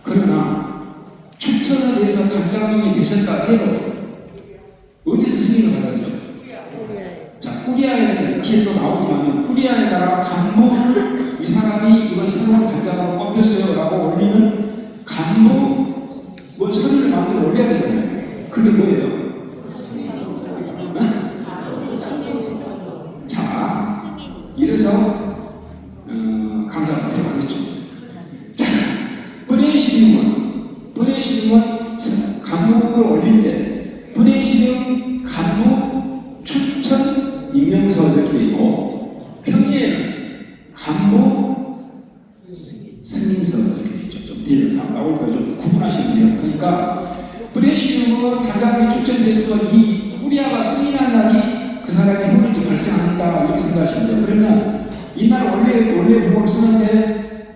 그러나 추천을 해서 단장님이 되셨다 해도 어디서 승인을 받았죠? 자, 꾸리아에는 뒤에 또 나오지만 꾸리아에다가 간부 이 사람이 이번 새로운 단장으로 뽑혔어요 라고 올리는 간부 뭐 서류를 만들어 올려야 되잖아요. 그게 뭐예요? 네? 자, 이래서 강사가 필요하겠죠. 자, 뿌레시즘은 간부를 올릴 때 뿌레시즘 간부 추천 임명서 이렇게 돼 있고 평의에는 간부 승인서 이렇게 돼 있죠. 좀 뒤에 나올 거예요. 좀 구분하시면 돼요. 그러니까 뿌레시즘은 단장이 추천됐을 이 우리아가 승인한 날이 그 사람이 효력이 발생한다 이렇게 생각하시면 돼요. 그러면 이날 원래 보고를 쓰는데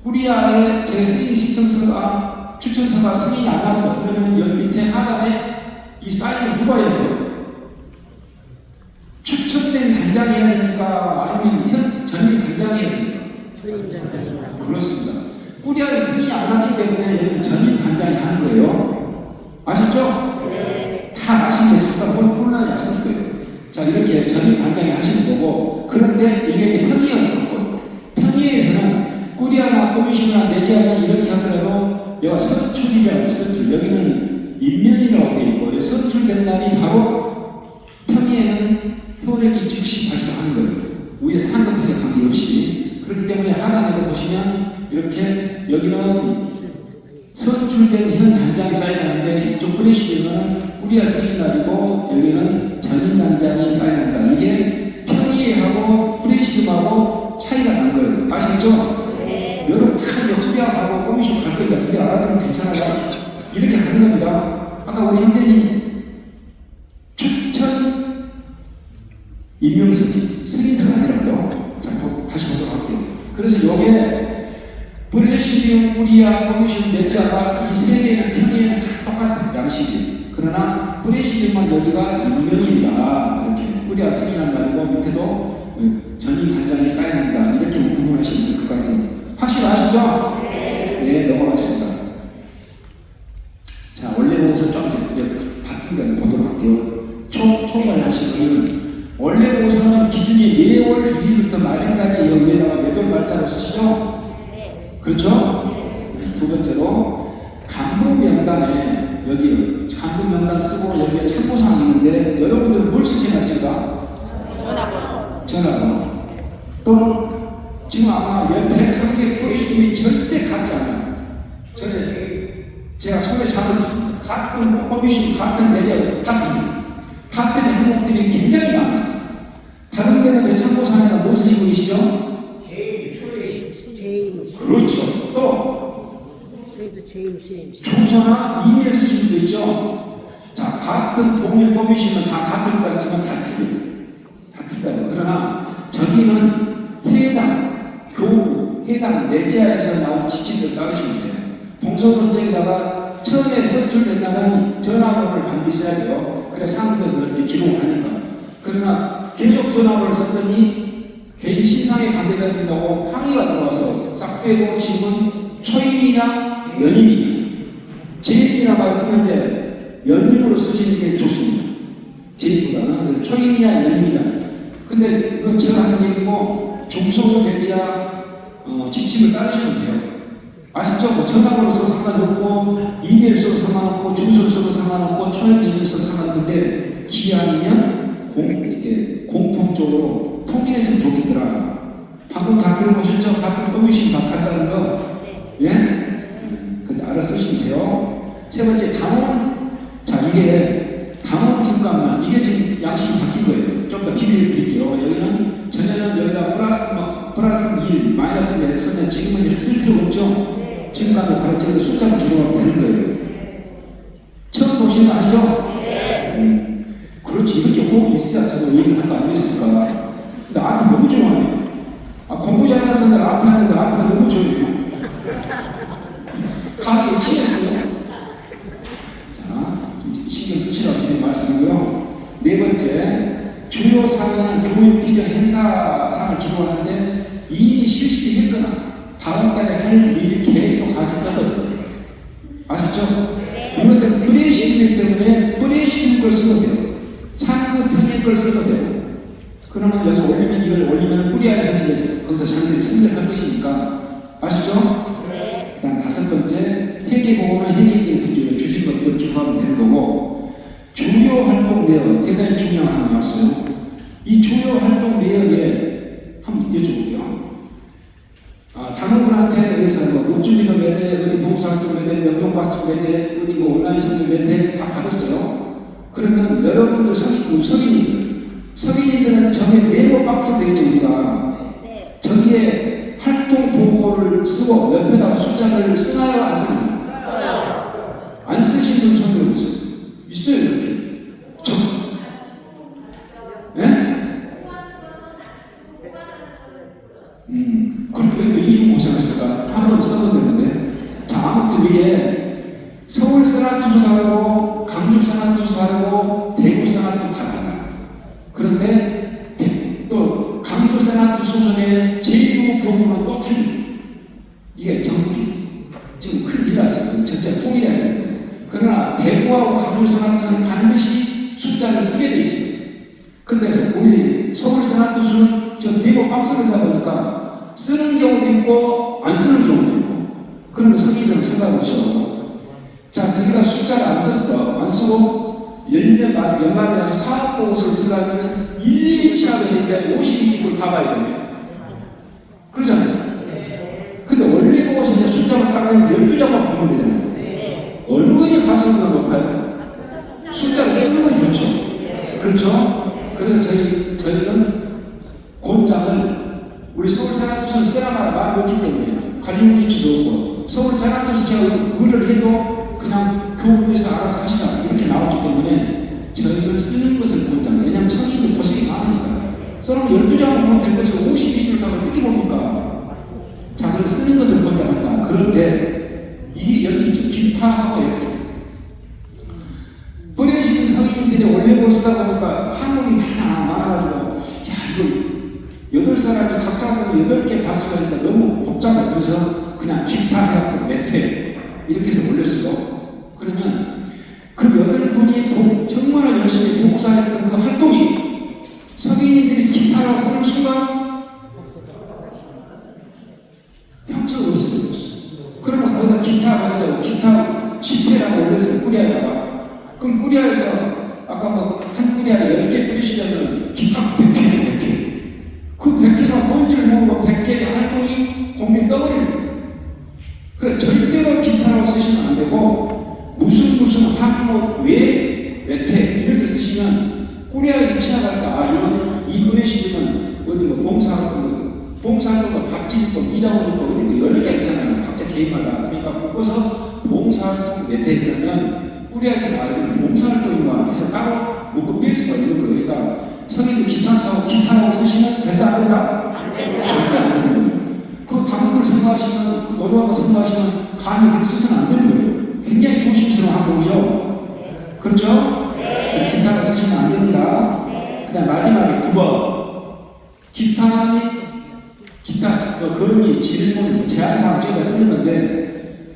우리아의 제 승인 신청서가 추천서가 승인이 안 났어. 그러면 여기 밑에 하단에 이 사인을 누가 해야 돼요? 추천된 단장이 해야 됩니까? 아니면 전임 단장이 해야 됩니까? 그렇습니다. 꾸리아의 승인이 안 났기 때문에 여기는 전임 단장이 하는 거예요. 아셨죠? 네. 다 아시는데 잠깐 혼란이 왔을 거예요. 자, 이렇게 전임 단장이 하시는 거고, 그런데 이게 이제 편의회였던 거고, 편의회에서는 꾸리아나 꼬미시나 내지아나 이렇게 하더라도 여기가 선출이라고 선출, 여기는 임명이라고 되어 있고, 선출된 날이 바로 편의회는 효력이 즉시 발생하는 거예요. 위에 상급편에 관계없이. 그렇기 때문에 하단에도 보시면 이렇게 여기는 선출된 현 단장이 사인하는데 이쪽 뿌레시즘은 우리가 쓰는 날이고 여기는 전임 단장이 사인한다. 이게 편의하고 뿌레시즘하고 차이가 난 거예요. 아시겠죠? 네. 여러분 다 우리하고 꼬미시고 갈 거니까 우리 알아두면 괜찮아요. 이렇게 하는 겁니다. 아까 우리 현대님 추천 임명서지 승인서가 아니라고요. 자, 다시 보도록 할게요. 그래서 요게 뿌레시즘, 뿌리아, 꼬미시즘, 내자가 이 세 개는 편의에는 다 똑같은 양식이. 그러나 뿌레시즘만 여기가 임명일이다. 이렇게 뿌리아 승인한 날이고 밑에도 전임 단장이 사인한다. 이렇게 구분하시면 될 것 같아요. 확실하시죠? 네, 넘어가겠습니다. 자, 원래 보고서 좀 이제 바뀐 거 보도록 할게요. 총괄 양식은 원래 보고서는 기준이 4월 1일부터 말일까지 여기에다가 매돌 말자로 쓰시죠? 그렇죠? 두 번째로 간부 명단에 여기 간부 명단 쓰고 여기에 참고사항이 있는데 여러분들은 뭘 쓰시나 전화번호 또는 지금 아마 옆에 한개 뿌리심이 절대 같지 않아요. 전에 제가 손에 잡아줬습니다. 같은 꼬비슈, 같은 내자, 같은 항목들이 굉장히 많았어요. 다른 데는 참고사항에다 뭐 쓰시고 계시죠? 제임. 그렇죠. 또 저희도 제임 시임. 조서나 이메일 쓰시는 분 있죠? 자, 같은 동일 꼬비슈는 다 같을 것 같지만 다 틀려요. 그러나 저기는 해당 교우, 해당 내자에서 나온 지침을 따르시면 돼요. 동서문책에다가 처음에 선출된다면 전화번호를 반드시 써야 돼요. 그래 상급에서 이렇게 기록을 하니까. 그러나 계속 전화번호를 썼더니 개인 신상에 관계가 된다고 항의가 들어와서 싹 빼고 지금은 초임이냐 연임이냐 제임이라 말씀인데 연임으로 쓰시는 게 좋습니다. 제임보다는 초임이냐 연임이냐. 근데 이건 제가 하는 얘기고 중소로 대지야 지침을 따르시면 돼요. 아시죠? 뭐 전화번호 써도 상관없고 이메일 써도 상관없고 주소를 써도 상관없고 초임을 써도 상관없는데 기한이면 이렇게 공통적으로 통일했으면 좋겠더라. 방금 다 들어보셨죠? 같은 꼬미신 다 간다는 거. 예? 그때 알아 쓰시면 돼요. 세 번째 단원. 자, 이게 단원 증가만 이게 지금 양식이 바뀐 거예요. 좀 더 비교해 드릴게요. 여기는 전에는 여기다 플러스 1, 마이너스 1 쓰면 지금은 이렇게 쓸 필요가 없죠. 증가도 가르치는데 숫자로 기록하면 되는 거예요. 처음 보시는 거 아니죠? 그렇지, 이렇게 호흡이 있어야 저도 얘기를 한 거 아니겠습니까? 근데 앞에 너무 좋아하네. 공부 잘하는 사람들 앞에 하는데 앞에 너무 좋아해요. 감기에 취했어요. 자, 좀 신경 쓰시라고 드리는 말씀이고요. 네 번째, 주요 사항에는 교육 비전 행사상을 기록하는데 이미 실시했거나 다음 달에 할 일 계획도 같이 써요. 아셨죠? 이것은 뿌리시기 때문에 뿌리시는 걸 쓰면 돼요. 상급 평일 걸 써도 되고, 그러면 여기서 올리면 이걸 올리면 뿌리아에서 거기서 자기들이 선택할 것이니까. 아시죠? 네. 그 다음 다섯 번째, 회계보고는 회계인들이 주신 것들을 기록하면 되는 거고, 주요 활동 내역, 대단히 중요한 하나 나왔어요. 이 주요 활동 내역에 한번 여쭤볼게요. 당원들한테 의해서 뭐 우주비서 매대, 어디 봉사활동 매대, 명동활동 매대, 어디 뭐 온라인 선교 매대 다 받았어요. 그러면 여러분들 성인님들은 저기 네모 박스 되어 있죠, 우리가. 저기에 활동 보고를 쓰고 옆에다가 숫자를 쓰나요, 안 쓰나요? 써요. 안 쓰시는 손 들어보세요. 있어요, 이렇게. 그렇게 왜 또 이중 고생하실까? 한 번 써도 되는데. 자, 아무튼 이게 서울 세나투수 다르고, 강주 세나투수 다르고, 대구 세나투수 다 달라요. 그런데 또 강주 세나투수의 제주 부분은 또 틀려요. 이게 전국이 지금 큰일 났어요. 전체 통일해야 되는데. 그러나 대구하고 강주 세나투수는 반드시 숫자를 쓰게 돼 있어요. 근데 우리 서울 세나투수는 저 네모 박스를 하다 보니까 쓰는 경우도 있고 안 쓰는 경우도 있고. 그러면 성인들은 생각해보시오. 자, 저기다 숫자를 안 썼어. 안 쓰고 연말에 가서 사업보고서를 쓰려면 일일이 치하면서 이제 52분 다 봐야 되네. 그러잖아요. 근데 원리보고서 이제 숫자만 따면 12장만 보면 되잖아요. 어느 것이 가성비가 높아요? 숫자를 쓰는 것이 좋죠. 그렇죠? 그래서 저희는 곤장을 우리 서울 세나투수는 세라마라 말이 없기 때문에 관리운이 좋고, 서울 세나투수 제가 의뢰를 해도 그냥 교육에서 알아서 하시라 이렇게 나왔기 때문에 저희는 쓰는 것을 권장해요. 왜냐하면 성인들 고생이 많으니까. 써놓으면 12장을 보면 될 것을 52줄을 가면 어떻게 봅니까? 자, 그래서 쓰는 것을 권장한다. 그런데 이게 여기 좀 기타하고 X. 뿌려지는 성인들이 올려볼 쓰다 보니까 항목이 많아가지고, 야, 이거 8사람이 각자 8개 바스가 있니까 너무 복잡해. 그래서 그냥 기타 해갖고 매퇴 이렇게 해서 올렸어요. 그러면 그 8분이 정말 열심히 봉사했던 그 활동이 성인님들이 기타로 쓰는 순간 형체가 없어졌어요. 그러면 거기다 기타에서 기타 10회라고 올렸어요. 뿌리아에다가. 그럼 뿌리아에서 아까 뭐 한 뿌리아에 10개 뿌리시려면 기타 100개는 100개. 그 100개가 뭔지를 모르고 100개의 활동이 공중에 떠버리는 거예요. 그래, 절대로 기타라고 쓰시면 안 되고 무슨 항목 외 매태 이렇게 쓰시면 꾸려야지 지나갈까. 아, 이 브레시드는 어디 뭐 봉사활동, 박진권, 이장원권 어디 뭐 여러 개 있잖아요. 각자 개인마다. 그러니까 묶어서 봉사활동 매태라면 꾸려야지 나는 봉사활동인가 해서 따로 묶고 뺄 수가 있는 거예요. 그러니까 선생님이 귀찮다고 기타라고 쓰시면 된다 안 된다? 절대 안 되는 거예요. 그 단어를 생각하시면, 그 노력하고 생각하시면 감히 그렇게 쓰서는 안 되는 거예요. 굉장히 조심스러운 항목이죠. 그렇죠? 기타를 쓰시면 안 됩니다. 그 다음 마지막에 9번. 기타 및 기타 그런이 질문 제한사항 저희가 쓰는 건데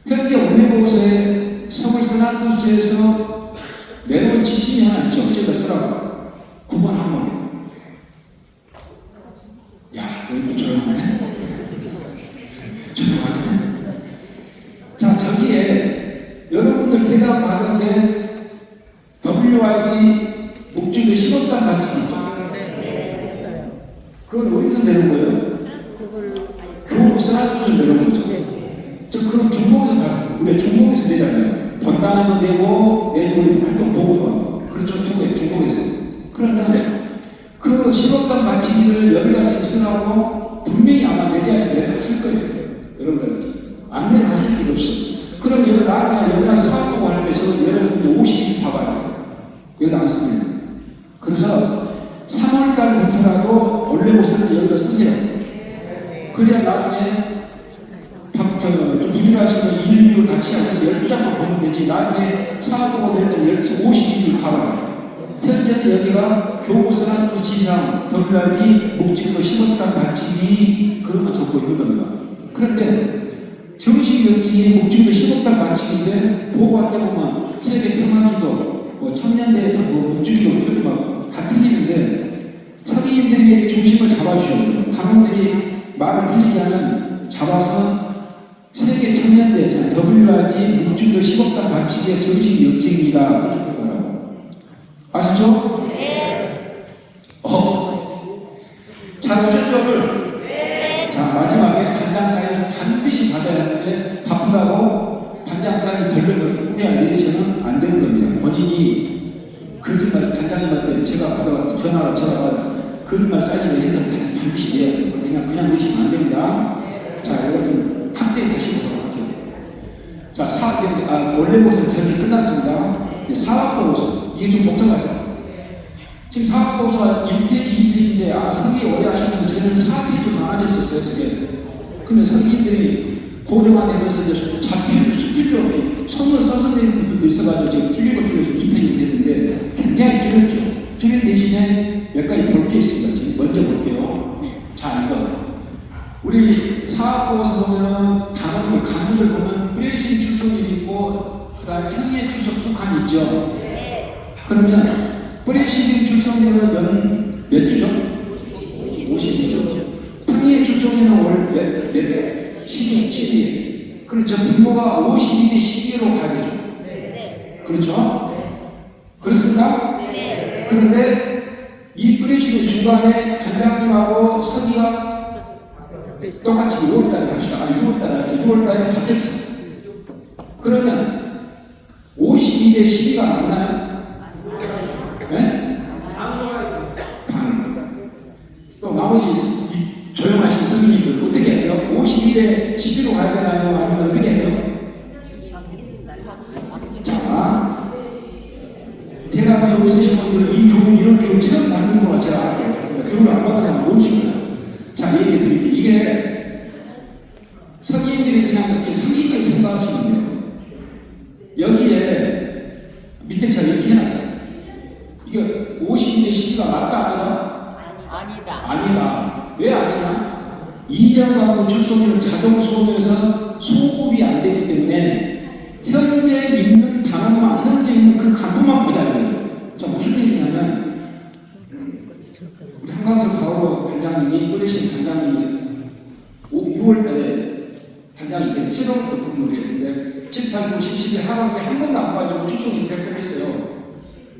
현재 원래보고서에 서울선악도시에서 내놓은 지침이 하나 있죠. 저희가 쓰라고. 9번 항목에. 야, 왜 이렇게 조용하네? 조용하네. 자, 저기에 여러분들 배당 받은 게 WID 목주의 10억단 맞춤이죠. 네, 있어요. 그건 어디서 내는 거예요? 그거는 교부 선악도시에서 내는 거죠. 네. 저 그럼 중복에서 받아요. 우리가 중복에서 내잖아요. 본당에도 내고 내주고 활동 보고도 하고. 그렇죠. 두 개, 중복에서. 그러면 그 10억단 마치기를 여기다 지금 쓰라고 분명히 아마 내자에서 내려갔을 거예요. 여러분들. 안 내려갔을 필요 없어. 그럼 여기 나중에 여기랑 사업보고 할 때 저 여러분들 50일 봐봐요. 여기다 안 쓰면. 그래서 3월달부터라도 원래 모습을 여기다 쓰세요. 그래야 나중에 좀 부진하시면 1, 2로 다 치하고 12장만 보면 되지. 나중에 사업보고 될 때 50일을 가봐요. 현재는 여기가 교부선악도 지상 WID 목적으로 10억단 마치기 그것만 적고 있는 겁니다. 그런데 정식 명칭이 목적으로 10억단 마치기인데 보고할 때 보면 세계 평화기도 뭐 천년대 목적기도 이렇게 막 다 틀리는데 선생님들이 중심을 잡아주셔야 돼요. 당원들이 말을 틀리게 하면 잡아서 세계 천년대 WID 목적으로 10억단 마치기의 정식 명칭이다 그렇게 표현하고 아시죠? 네. 잘 오셨죠, 오늘? 네. 자, 마지막에 단장 사인을 반드시 받아야 하는데 바쁘다고 단장 사인 별로 그렇게 뿌려야 내셔는 안 되는 겁니다. 본인이 거짓말, 단장님한테 제가 받아서 전화가 거짓말 사인을 해서 반드시 내야 돼요. 그냥 내시면 안 됩니다. 자, 여러분 학대에 다시 보도록 할게요. 자, 원래 보고서는 저렇게 끝났습니다. 사업보고서. 이게 좀 복잡하죠? 지금 사업보고서가 1페이지, 2페이지인데, 선생님이 오래 하시면 저는 4페이지로 나눠져 있었어요, 저게. 근데 선생님들이 고려만 되면서 이제 자필, 수필로 이렇게 손을 써서 내는 분들도 있어가지고 지금 줄이고 2페이지 됐는데, 굉장히 줄였죠. 줄인 대신에 몇 가지 볼 게 있습니다. 지금 먼저 볼게요. 자, 이거. 우리 사업보고서 보면은 단어들, 간문을 보면 프레싱 출석이 있고, 그 다음에 행위의 출석 북한이 있죠. 그러면 프레싱 출석률은 몇 주죠? 52주. 행위의 출석률은 월 몇? 12. 그럼 저 분모가 52대 12로 가야 되죠. 그렇죠? 그렇습니까? 그런데 이 프레싱의 중간에 단장님하고 서기가 똑같이 6월달에 합시다. 6월달에 바뀌었어. 그러면 52대 12가 맞나요? 네? 당연합니다. 또 나머지 조용하신 선생님들 어떻게 해요? 52대 12로 가야 되나요? 아니면 어떻게 해요? 자, 대답이 없으신 분들은 이 교훈, 이런 교훈 처음 받는 거라 제가 할게요. 교훈을 안 받은 사람 모르십니다. 자, 얘기해 드릴게요. 이게 선생님들이 그냥 이렇게 상식적 생각하시면 돼요. 여기에 밑에 제가 이렇게 해놨어요. 이거 52대 12가 맞다 아니다? 아니다. 왜 아니냐? 이전과고 출석률 자동 수업에서 소급이 안 되기 때문에 현재 있는 단원만, 현재 있는 그 간부만 보자 이거예요. 자, 무슨 얘기냐면 우리 한강석 바오로 단장님이 뿌리신 단장님이 6월달에 단장이 되게 7월부터 근무를 했는데 7, 8, 9, 10, 11 하반기에 한 번도 안 빠지고 출석이 100% 했어요.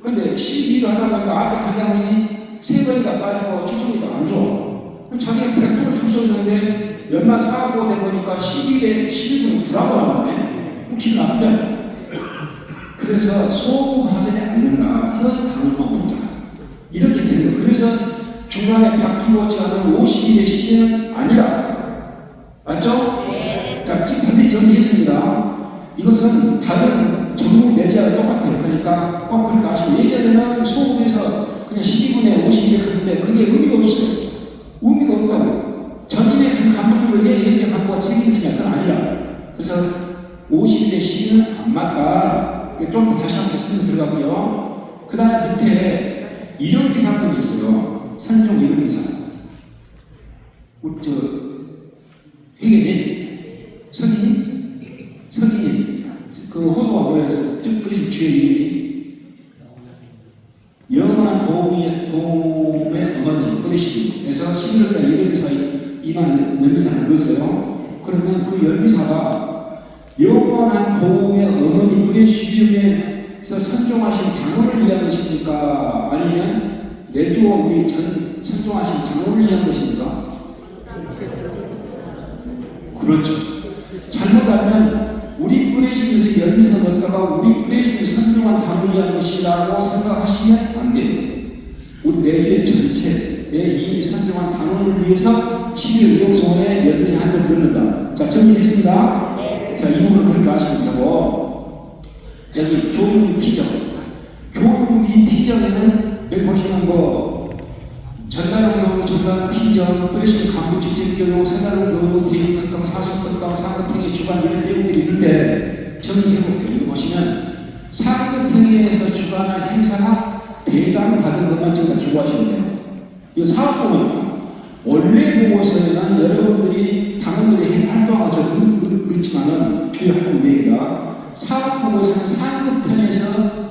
그런데 12를 하다 보니까 앞에 단장님이 3번이나 빠지고 출석이 안 좋아. 자기가 100% 출석했는데 연말 사고가 되보니까 12대 12분이 불하고 나왔네. 길납니다. 그래서 소급하지 않는다. 현 당원만 보자. 이렇게 되는 거예요. 그래서 중간에 바뀌고자 하는 52대 시대는 아니라. 맞죠? 네. 자, 지금 반드시 정리했습니다. 이것은 다른 전국 내재와 똑같아요. 그러니까 꼭 그렇게 아시고, 예전에는 소급에서 그냥 12분에 52대 하는데 그게 의미가 없어요. 의미가 없다고. 전인의 그 간부들을 왜 현재 간부가 책임지냐, 그건 아니라. 그래서 52대 시기는 안 맞다. 좀 더 다시 한번 설명 들어갈게요. 그 다음에 밑에 이론비상권이 있어요. 선종 이론비상. 저 회계님, 서기님, 그 호도가 뭐여서 쭉 그리신 주의 이름이 영원한 도움의 어머니 뿌리시기. 그래서 11월달 이론비상 2만 연비상을 넣었어요. 그러면 그 연비사가 영원한 도움의 어머니 뿌리 시름에서 선종하신 당원을 위한 것입니까? 아니면 내주어 우리 전 선종하신 당원을 위한 것입니까? 그렇죠. 잘못하면 우리 뿌리 시름에서 연비사 넣었다가 우리 뿌리 시름 선종한 당원을 위한 것이라고 생각하시면 안 돼요. 우리 내주의 전체에 이미 선종한 당원을 위해서 12월 의용소원에 연비사 한 번 넣는다. 자, 정리됐습니다. 자, 이 부분을 그렇게 하시면 되고, 여기 교육비 피정. 교육비 피정에는 여기 보시면 전달원 교육, 전달원 피정, 뿌리신 간부 직책 교육, 생활원 교육, 대입 특강, 사수 특강, 상급평의 주관 이런 내용들이 있는데 정리해볼게요. 여기 보시면 상급평에서 주관할 행사나 배당 받은 것만 지금 다 기고하시면 돼요. 이거 사업보고니까. 원래 보고서에는 여러분들이 당원들이 활동하고 그렇지만은 주요 활동 내기다. 사업보고서는 상급편에서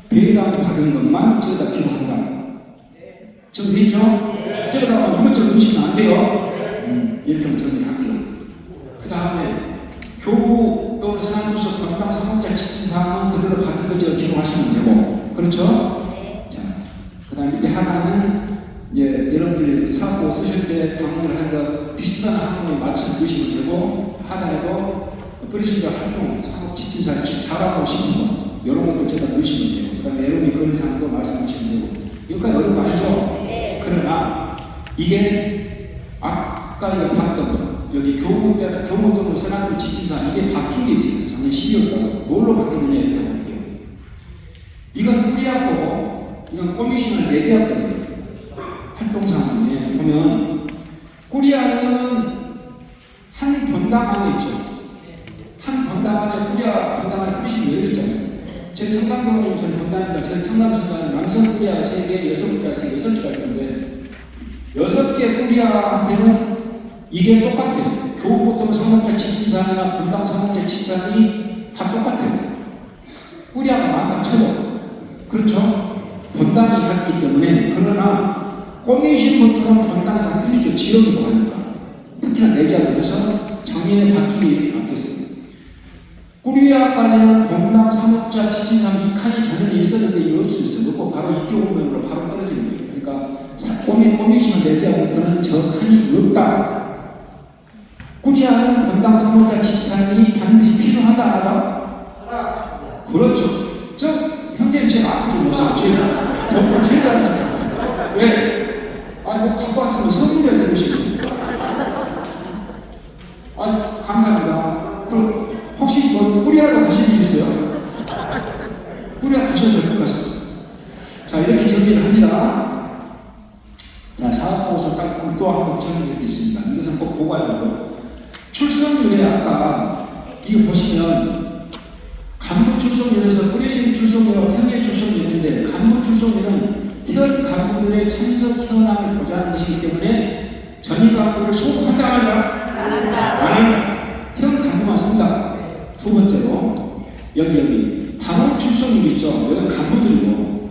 배당 받은 것만 저기다 기록한다. 정리됐죠? 저기다가 이것저것 넣으시면 안 돼요. 이렇게 정리할게요. 그 다음에 교부 또는 산하부서 건강 사업자 지침사항은 그대로 받은 거 제가 기록하시면 되고, 그렇죠? 자, 그 다음에 밑에 하나는 이제 여러분들이 사업보고 쓰실 때 당원들 하는 비슷한 항목에 맞춰 넣으시면 되고, 하단에도 뿌리신다 활동, 사업 지침사 잘하고 싶은 거 이런 것들 제가 넣으시면 돼요. 그 다음에 여러분이 그런 사항도 말씀하시면 되고. 여기까지 어려운 거 아니죠? 그러나 이게 아까 이거 봤던 거 여기 교무 또는 세나토 지침사 이게 바뀐 게 있어요. 작년 12월달 뭘로 바뀌느냐 이렇게 볼게요. 이건 꾸리하고 이건 꼬미션을 내재하고 활동상에 보면 꾸리아는 한 번당 안에 있죠. 한 번당 안에 꾸리아 번당 안에 뿌리시면 열렸잖아요. 제 청담동은 전 번당입니다. 제 청담동은 남성 꾸리아 3개, 여성 꾸리아 3개, 6개가 있는데 6개 꾸리아한테는 이게 똑같아요. 교부보통 상업자 지침사항이나 분당 상업자 지침사항이 다 똑같아요. 꾸리아가 많다 쳐도 그렇죠. 번당이 같기 때문에. 그러나 꼬미신부터는 번당이 다 틀리죠. 지역이고 하니까. 특히나 내지하면서 작년에 바뀐 게 이렇게 바뀌었어요. 꾸리아까지는 본당 상업자 지침사항 2칸이 작년에 있었는데 이럴 수 있어요. 그거 바로 입교공면으로 바로 떨어지는 거예요. 그러니까 꼬미신을 내지하부터는 저 칸이 없다. 꾸리아는 본당 상업자 지침사항이 반드시 필요하다 하다? 그렇죠. 저 형제님 제가 앞으로 모셔 제가 공부를 제일 잘하잖아요. 왜? 아니 뭐 갖고 왔으면 선물해야 되고 싶어요. 아니 감사합니다. 그럼 혹시 뭐 꾸리아로 가실 일 있어요? 꾸리아 가셔도 될 것 같습니다. 자 이렇게 정리를 합니다. 자 사업보고서 딱 또 한 번 정리하겠습니다. 이것은 꼭 보고 하자고요. 출석률에 아까 이거 보시면 간부 출석률에서 뿌려진 출석률과 평일 출석률인데 간부 출석률은 현 간부들의 참석 현황을 보좌하는 것이기 때문에 전임 간부를 소급한다 안 한다? 안 한다. 현 간부만 쓴다. 두 번째로 여기 당원 출석률 있죠. 여기 간부들이고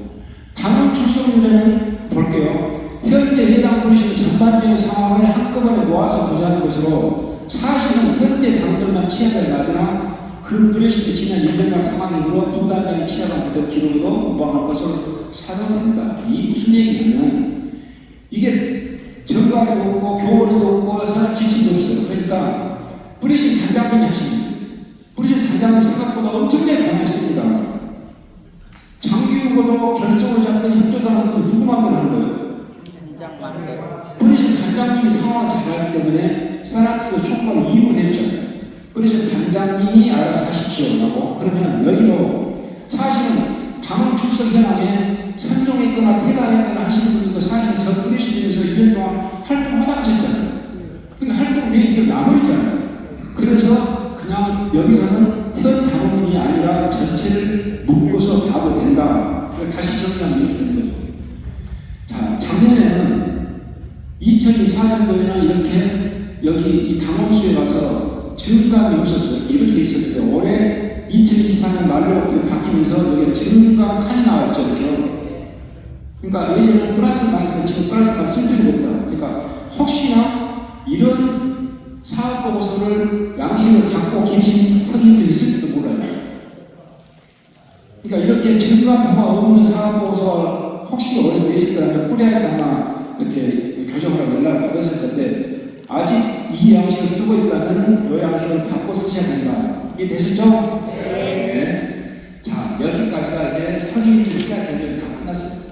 당원 출석률에는 볼게요. 현재 해당 분실의 전반적인 상황을 한꺼번에 모아서 보좌하는 것으로 사실은 현재 당원들만 취하자에 맞으나 그 뿌려시기 지난 1년간 상황으로 두 단장의 취하가 그대로 기록으로 모방할 것으로 사용됩니다. 이 무슨 얘기냐면 이게 정관에도 없고 교원에도 없고 사람 지침도 없어요. 그러니까 뿌리신 단장님이 하십니다. 뿌리신 단장님 생각보다 엄청나게 강했습니다. 장기후보도 결성을 잡던 협조단은 누구 마음대로 하는 거예요? 단장 맘대로. 그래서 단장님이 상황을 잘 알기 때문에 사나트가 총괄을 이임했죠. 그래서 단장님이 알아서 하십시오라고. 그러면 여기도 사실은 당원 출석 현황에 선정했거나 퇴단했거나 하시는 분들도 사실은 저 프레시즘에서 1년 동안 활동하다 하셨잖아요. 그러니까 활동 내역이 남아있잖아요. 그래서 그냥 여기서는 현 당원이 아니라 전체를 묶어서 봐도 된다. 다시 정리하면 이렇게 되는 거죠. 자, 작년에는 2024년도에는 이렇게 여기 이 당원수에 가서 증감이 없었어요. 이렇게 있었는데 올해 2024년 말로 이렇게 바뀌면서 여기 증감 칸이 나왔죠. 이렇게. 그러니까 예전에는 플러스 마이너스 지금 플러스 마이너스 쓸 필요가 없다. 그러니까 혹시나 이런 사업 보고서를 양식을 갖고 계신 선임들이 있을지도 몰라요. 그러니까 이렇게 증감표가 없는 사업 보고서 혹시 올해 내셨더라면 뿌리에서 하나 이렇게 교정을 하고 연락을 받았을 텐데 아직 이 양식을 쓰고 있다면 이 양식을 바꿔 쓰셔야 된다. 이게 되셨죠? 네. 자, 여기까지가 이제 선임이 해야 되면 다 끝났어요.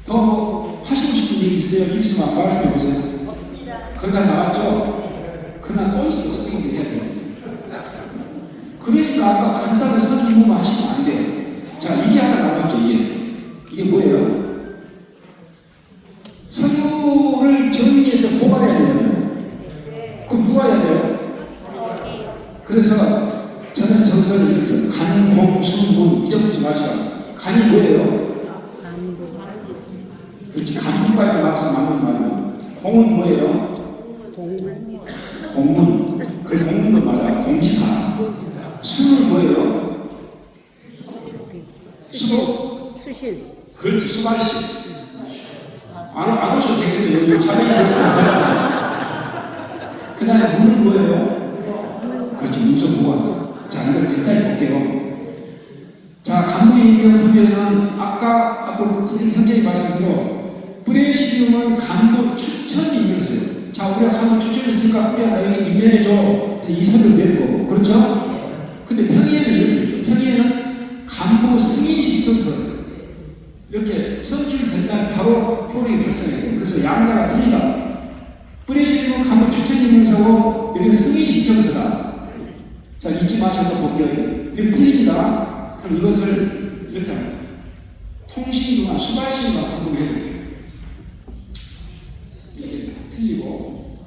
더 하시고 싶은 얘기 있어요? 있으면 말씀해 보세요. 거기 다 나왔죠? 그러나 또 있어, 선임이 해야 돼요. 그러니까 아까 간단한 선임만 하시면 안 돼요. 자, 이게 하나 남았죠, 이게 뭐예요? 서류를 정리해서 보관해야 되잖아요. 그럼 누가 해야 돼요? 그래서 저는 정서를 이렇게 간, 공, 수, 문 잊어먹지 마시라. 간이 뭐예요? 그렇지, 간국가에 나와서 맞는 말이고. 공은 뭐예요? 공문. 그래, 공문도 맞아. 공지사. 수는 뭐예요? 수도. 수실. 그렇지, 수발시. 안 오셔도 되겠어요. 여기 자리를 그 다음에 문은 뭐예요? 그렇지, 문서 보관. 자, 이걸 간단히 볼게요. 자, 간부의 임명 서면은 아까 선생님 현재의 말씀대로 프레시디움은 간부 추천 임명서예요. 자, 우리가 간부 추천했으니까 우리가 너희 임명해줘. 그래서 이 서류를 내는 거고. 그렇죠? 근데 평의에는 이렇게 되죠. 평의에는 간부 승인 신청서. 이렇게 선출된 날 바로 효력이 발생해요. 그래서 양자가 틀리다. 프레시디움은 간부 추천 임명서고 여기는 승인 신청서다. 자, 잊지 마셔도 볼게요. 이렇게 틀립니다. 그럼 이것을 이렇게 합니다. 통신과 수발신과 구분해 볼게요. 이렇게 틀리고,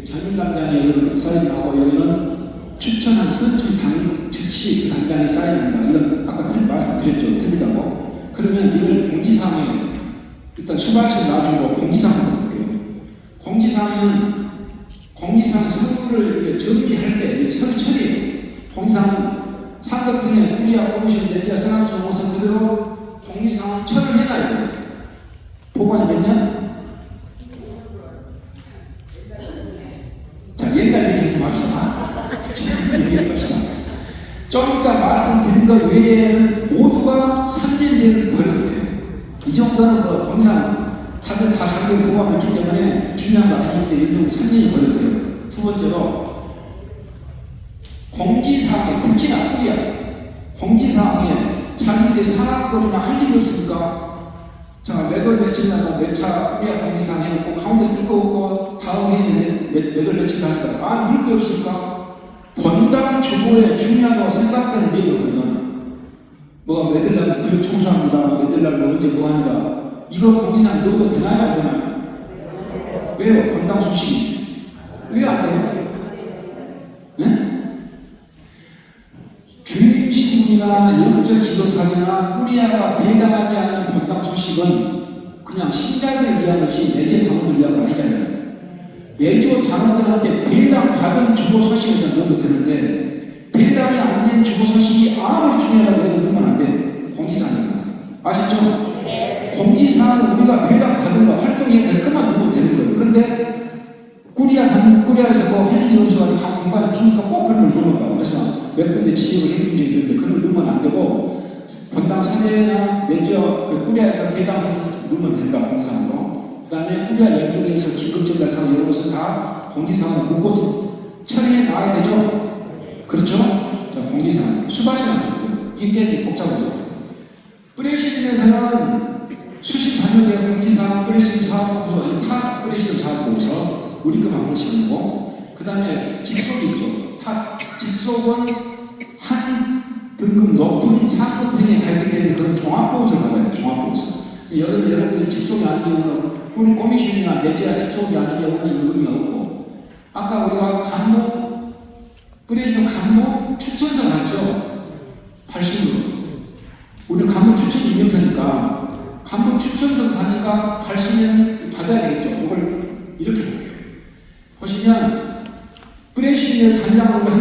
전임단장이 여기는 사인하고 여기는 추천한 선출당 즉시 그 단장이 사인한다. 이런 아까 말씀드렸죠. 틀리다고. 그러면 이걸 공지사항에 일단 수발신 놔주고 공지사항을 볼게요. 공지사항은 공지사항 서류를 정리할 때 서류 처리해요. 공지사항 상급형에 꾸리야 꼬무시면 내지야 생각하는 것은 그대로 공지사항 처리를 해놔야 돼요. 보관이 몇 년? 자, 옛날 얘기 좀 합시다. 지금 얘기해봅시다. 좀 이따 말씀드린 것 외에는 모두가 3년 내를 버려도 돼요. 이 정도는 뭐 공상 다들 다 자기들 보고하고 있기 때문에 중요한 거 아니기 때문에 이런 3년이 버려도 돼요. 두 번째로 공지사항에 특히나 꾸리야 공지사항에 자기들이 사랑거리나 할 일이 없으니까 자, 몇월 며칠 날고 몇차 꾸리야 공지사항 해놓고 가운데 쓸 거 없고 다음 해에는 몇월 며칠 날 거야. 아, 물거 없으니까 본당 주보에 중요하다고 생각되는 내용이거든. 뭐가 몇일 날 교육 청소합니다. 몇일 날 언제 뭐 합니다. 이거 공지사항 넣어도 되나요? 안 되나요? 왜요? 본당 소식이. 왜 안 돼요? 네? 주임신문이나 영적 지도사제나 꾸리아가 배당하지 않는 본당 소식은 그냥 신자들 위한 것이 내재 당원들 위한 거 아니잖아요. 내조 당원들한테 배당 받은 주보 소식을 넣어도 되는데 배당이 안 된 주보 소식이 아무리 중요하다고 해도 넣으면 안 돼. 공지사항입니다. 아시죠? 공지사항은 우리가 배당 받은 거 활동해야 될 것만 넣으면 되는 거예요. 그런데 꾸리아에서 뭐 할 일이 없어가지고 각 공간을 피니까 꼭 그런 걸 넣는 거야. 그래서 몇 군데 지역을 해준 적이 있는데 그런 걸 넣으면 안 되고 본당 사제나 내지어 그 꾸리아에서 배당 넣으면 된다. 공지사항으로. 그 다음에 꾸리아 연중에서 기금전달사항 이런 것은 다 공지사항을 묶고 처리해 놔야 되죠? 그렇죠? 자, 공지사항, 수반시간 이게 꽤 복잡하죠. 프레시즘에서는 수십 반영된 공지사항, 프레시즘 사업보고서, 타 프레시즘 사업보고서 우리 것만 하시는 거고, 그 다음에 직속이 있죠. 타 직속은 한 등급 높은 상급편에 가 있기 때문에 그런 종합보고서를 받아야 돼요. 종합보고서. 여러분들 직속이 아닌 경우는 우리 고미션이나 내지나 직속이 아닌 경우는 의미가 없고, 아까 우리가 간부 프레시즘 간부 추천서 갔죠. 80으로. 우리 간부 추천 임명서니까 간부 추천서 가니까 80년 받아야 되겠죠. 이걸 이렇게 볼게요. 보시면 프레시즘 단장으로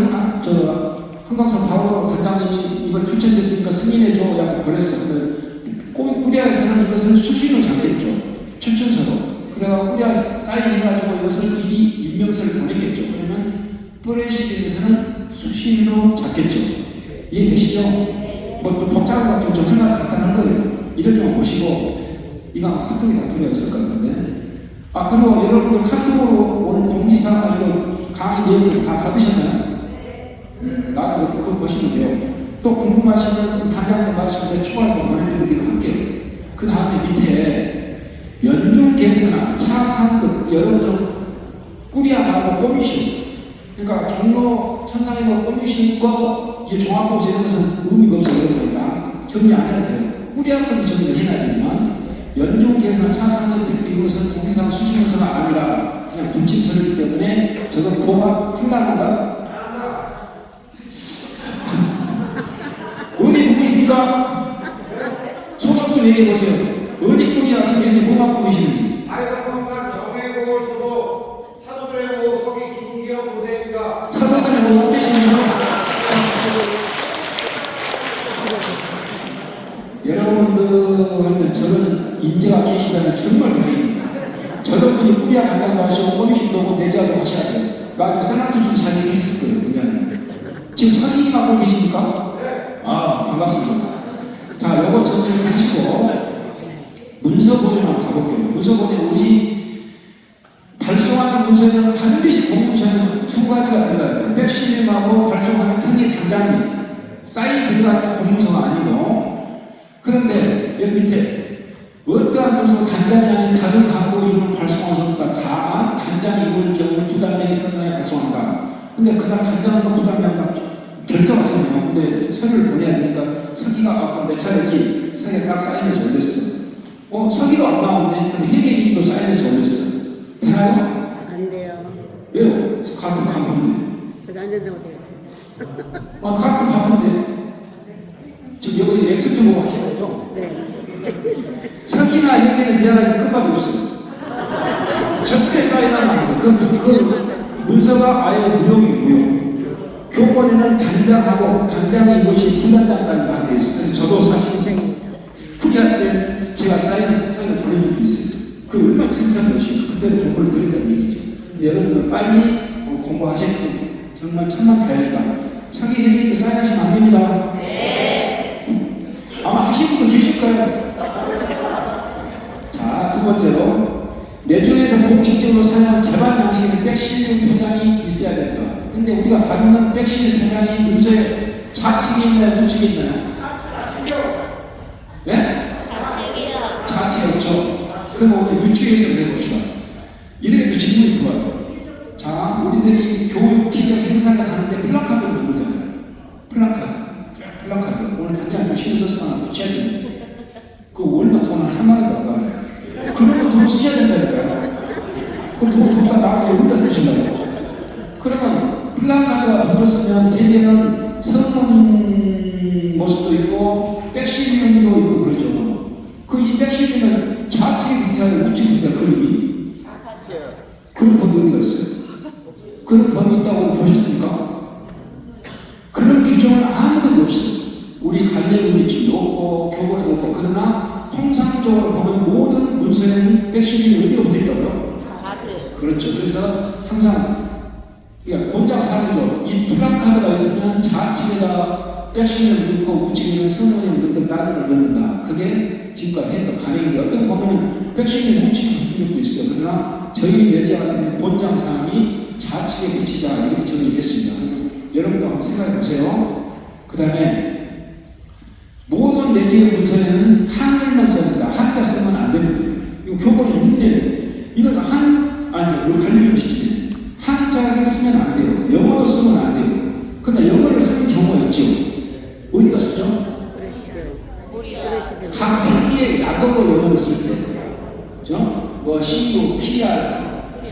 한강성 바로 단장님이 이걸 추천됐으니까 승인해줘 약간 그랬어. 꾸리아에서는 이것을 수신으로 잡겠죠. 추천서로. 그래가 꾸리아 사인해가지고 이것을 미리 임명서를 보냈겠죠. 그러면 프레시즘에서는 수신으로 잡겠죠. 이해되시죠? 뭐 복잡한 것 좀 생각 간단한 거예요. 이렇게만 보시고 이거 아마 카톡에 다 들어있을 것 같은데. 아 그리고 여러분들 카톡으로 오늘 공지사항 이거 강의 내용을 다 받으셨나요? 나도 그거 보시면 돼요. 또 궁금하시면 단장님 말씀에 추가로 보내드리기로 할게요. 그 다음에 밑에 연중 계획서나 차 상급 여러분들은 꾸리아 말고 꼬미신 그러니까 종로 천상에서 꼬미신 거 이 종합보고서 이런 것은 의미가 없어요. 여러분들 정리 안 해도 돼요. 꾸리아까지 정리를 해놔야 되지만 연중 계획서나 차 상급 이것은 공지사항 수신문서가 아니라 그냥 붙임서이기 때문에 저도 고맙한답니다. 어디 누구십니까? 소속 좀 얘기해보세요. 어디 분이야? 지금 현재 뭐 맡고 계시는지. 아이동평당 정해고 수도 사도들의 모 서기 김기영 고생입니다. 사도들의 뭐 맡고 계시는지. 여러분들한테 저런 인재가 계시다면 정말 다행입니다. 저런 분이 뿌리야 간다고 하시고 꼬리신도 오고 내자도 하셔야 돼요. 나중에 세나투순 자리에 있을 거예요. 굉장히. 지금 선생님 맡고 계십니까? 아, 반갑습니다. 자, 요거 정리하시고 문서 보존을 가볼게요. 문서 보존 우리 발송하는 문서에는 반드시 공문서에는 두 가지가 들어가야 돼요. 백신님하고 발송하는 편의 단장님 사인 들어가는 공문서가 아니고 그런데 여기 밑에 어떠한 문서 단장이 아닌 다른 간부 이름을 발송하셨는가 다 단장이 이걸 경우는 부단장이 선정해 발송한다. 근데 그날 단장과 부단장과 결석하셨네요. 근데 서류를 보내야 되니까 서기가 몇 차례지 서기가 딱 사인해서 올렸어. 서기가 안 나왔네. 그럼 회계인도 사인해서 올렸어. 되나요? 안 돼요. 왜요? 같은 간부인데. 저기 안 된다고 되어 있어요. 같은 간부인데. 지금 여기 엑스 좀 보고 하시는 거죠? 네. 서기나 회계는 미안하게 끝밖에 없어요. 적대 사인은 안 돼. 그 문서가 아예 무용이고요. 교권에는 단장하고 단장이 이것이 부단장까지 하게 되어 있어요. 그래서 저도 사실 풀이할 때 제가 사인을 보낸 적도 있어요. 그 얼마나 창피한 것이에요. 그때는 공부를 드린다는 얘기죠. 여러분들 빨리 공부하셔야 돼요. 정말 천만 다행이다. 서기 회계도 사인하시면 안 됩니다. 네. 아마 하신 분도 계실 거예요. 자, 두 번째로 내주에서 공식적으로 사용한 재반 양식의 백신용 표장이 있어야 된다. 근데 우리가 받는 백신용 표장이 문서에 좌측에 있나요? 우측에 있나요? 네? 좌측에 없죠. 그럼 우리 유추에서 해봅시다. 이렇게 또 질문이 들어와요. 자, 우리들이 교육 기적 행사를 하는데 플래카드를 만들잖아요. 플래카드. 오늘 단장님 신으셔서 하나 붙여야 돼요. 그거 얼마 돈 한 3만 원 나가요. 그런 거 돈 쓰셔야 된다니까요. 그 돈 다 나중에 어디다 쓰신다고. 그러면 플래카드가 붙었으면 대개는 성모님 모습도 있고 백신용도 있고 그러죠. 이 백신이면 좌측에 밑에 우측에 밑에 그림이 그런 법이 어디가 있어요? 그런 법이 있다고 보셨습니까? 그런 규정은 아무것도 없어요. 우리 관례문이 지도 없고 교본에도 없고 그러나 통상적으로 보면 모든 문서에는 백신이 어디가 붙어있다고요? 그렇죠. 그래서 항상 곤장사례로 이 플래카드가 있으면 좌측에다 백신을 넣고 우측에는 성모님을 넣든 다른 걸 넣는다. 그게 지금까지 해서 가능인데 어떤 보면 백신이 우측에 붙은 적도 있어요. 그러나 저희 내재 같은 곤장사항이 좌측에 붙이자 이렇게 정의했습니다. 여러분도 한번 생각해 보세요. 그 다음에 모든 내재 문서에는 한글만 써야 한자 쓰면 안 됩니다. 이거 교본이 있는데 이건 우리 관리를 지치네. 한자를 쓰면 안 돼요. 영어도 쓰면 안 돼요. 그러나 영어를 쓰는 경우가 있죠. 어디가 쓰죠? 각 회의의 약어로 영어를 쓸 때. 그죠? 뭐 CU, PR,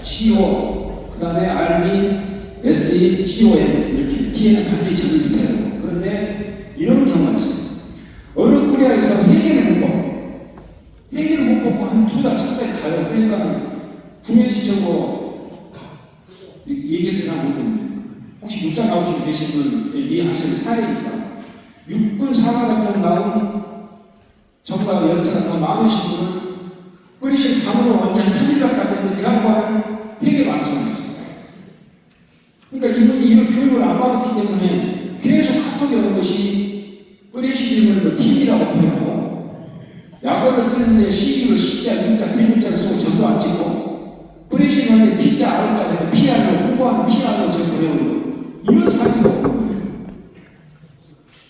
GO, 그 다음에 RE, SE, GOM 이렇게 T에는 반드시 적을 밑에 하고. 그런데 이런 경우가 있어요. 어느 코리아에서 회계를 못 뽑고 한 두 달, 석 달 가요. 그러니까 구매지적으로 얘기해 되나 모르겠네요. 혹시 육사 나오시고 계신 분 이해하시는 사례입니다. 육군 사관학교 나온 정부가 연세가 더 많으신 분은 뿌리실 감으로 언제 한 3일밖에 안 됐는데 그 양반은 회계를 완성했어요. 그러니까 이분이 이런 교육을 안 받았기 때문에 계속 카톡에 오는 것이 뿌리시림을 TV라고 표현하고 약어를 쓰는데 CU를 C자, U자, V자를 쓰고 점도 안 찍고 뿌리시림을 P자, R자를 PR로 홍보하는 PR로 저 보내버리고 이런 사람이 없는 거예요.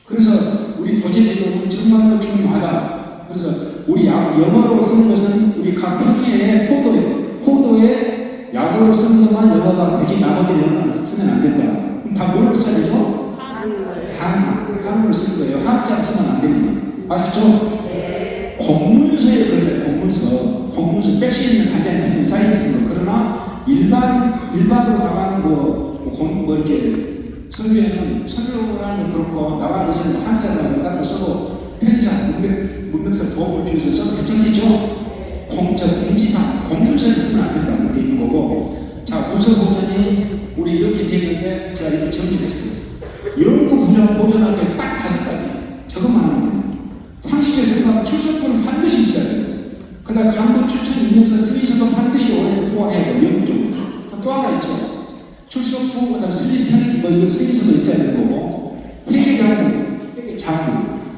그래서 우리 도제제도는 정말로 중요하다. 그래서 우리 영어로 쓰는 것은 우리 각 편의의 포도에 약어로 쓰는 것만 영어가 되지 나머지 영어는 쓰면 안 된다. 그럼 다 뭘로 써야 되죠? 한글로 쓰는 거예요. 한자를 쓰면 안 됩니다. 아셨죠? 공문서에 그런데 공문서 백신 있는 단장이 같은 사인 같은 거. 그러나 일반으로 나가는 뭐 이렇게 선교에는 선교라는 거 그렇고 나가는 것은 한자나 이런 거 써도 편의상 문맥상 도움을 주기 위해서 써도 괜찮겠죠? 공지상 공문서에 쓰면 안 된다고 이렇게 있는 거고. 자, 문서 보전이 우리 이렇게 되는데 제가 이렇게 정리했어요. 연구 부정 보존할 때 딱 5가지 저것만 하면 됩니다. 상식적 생각 출석부는 반드시 있어야 돼요. 그 다음 간부 추천 임명서 승인서도 반드시 올해 보완해야 돼요. 연구적으로. 또 하나 있죠. 출석부, 그 다음 승인 편의, 이거 승인서도 있어야 되는 거고. 회계자문.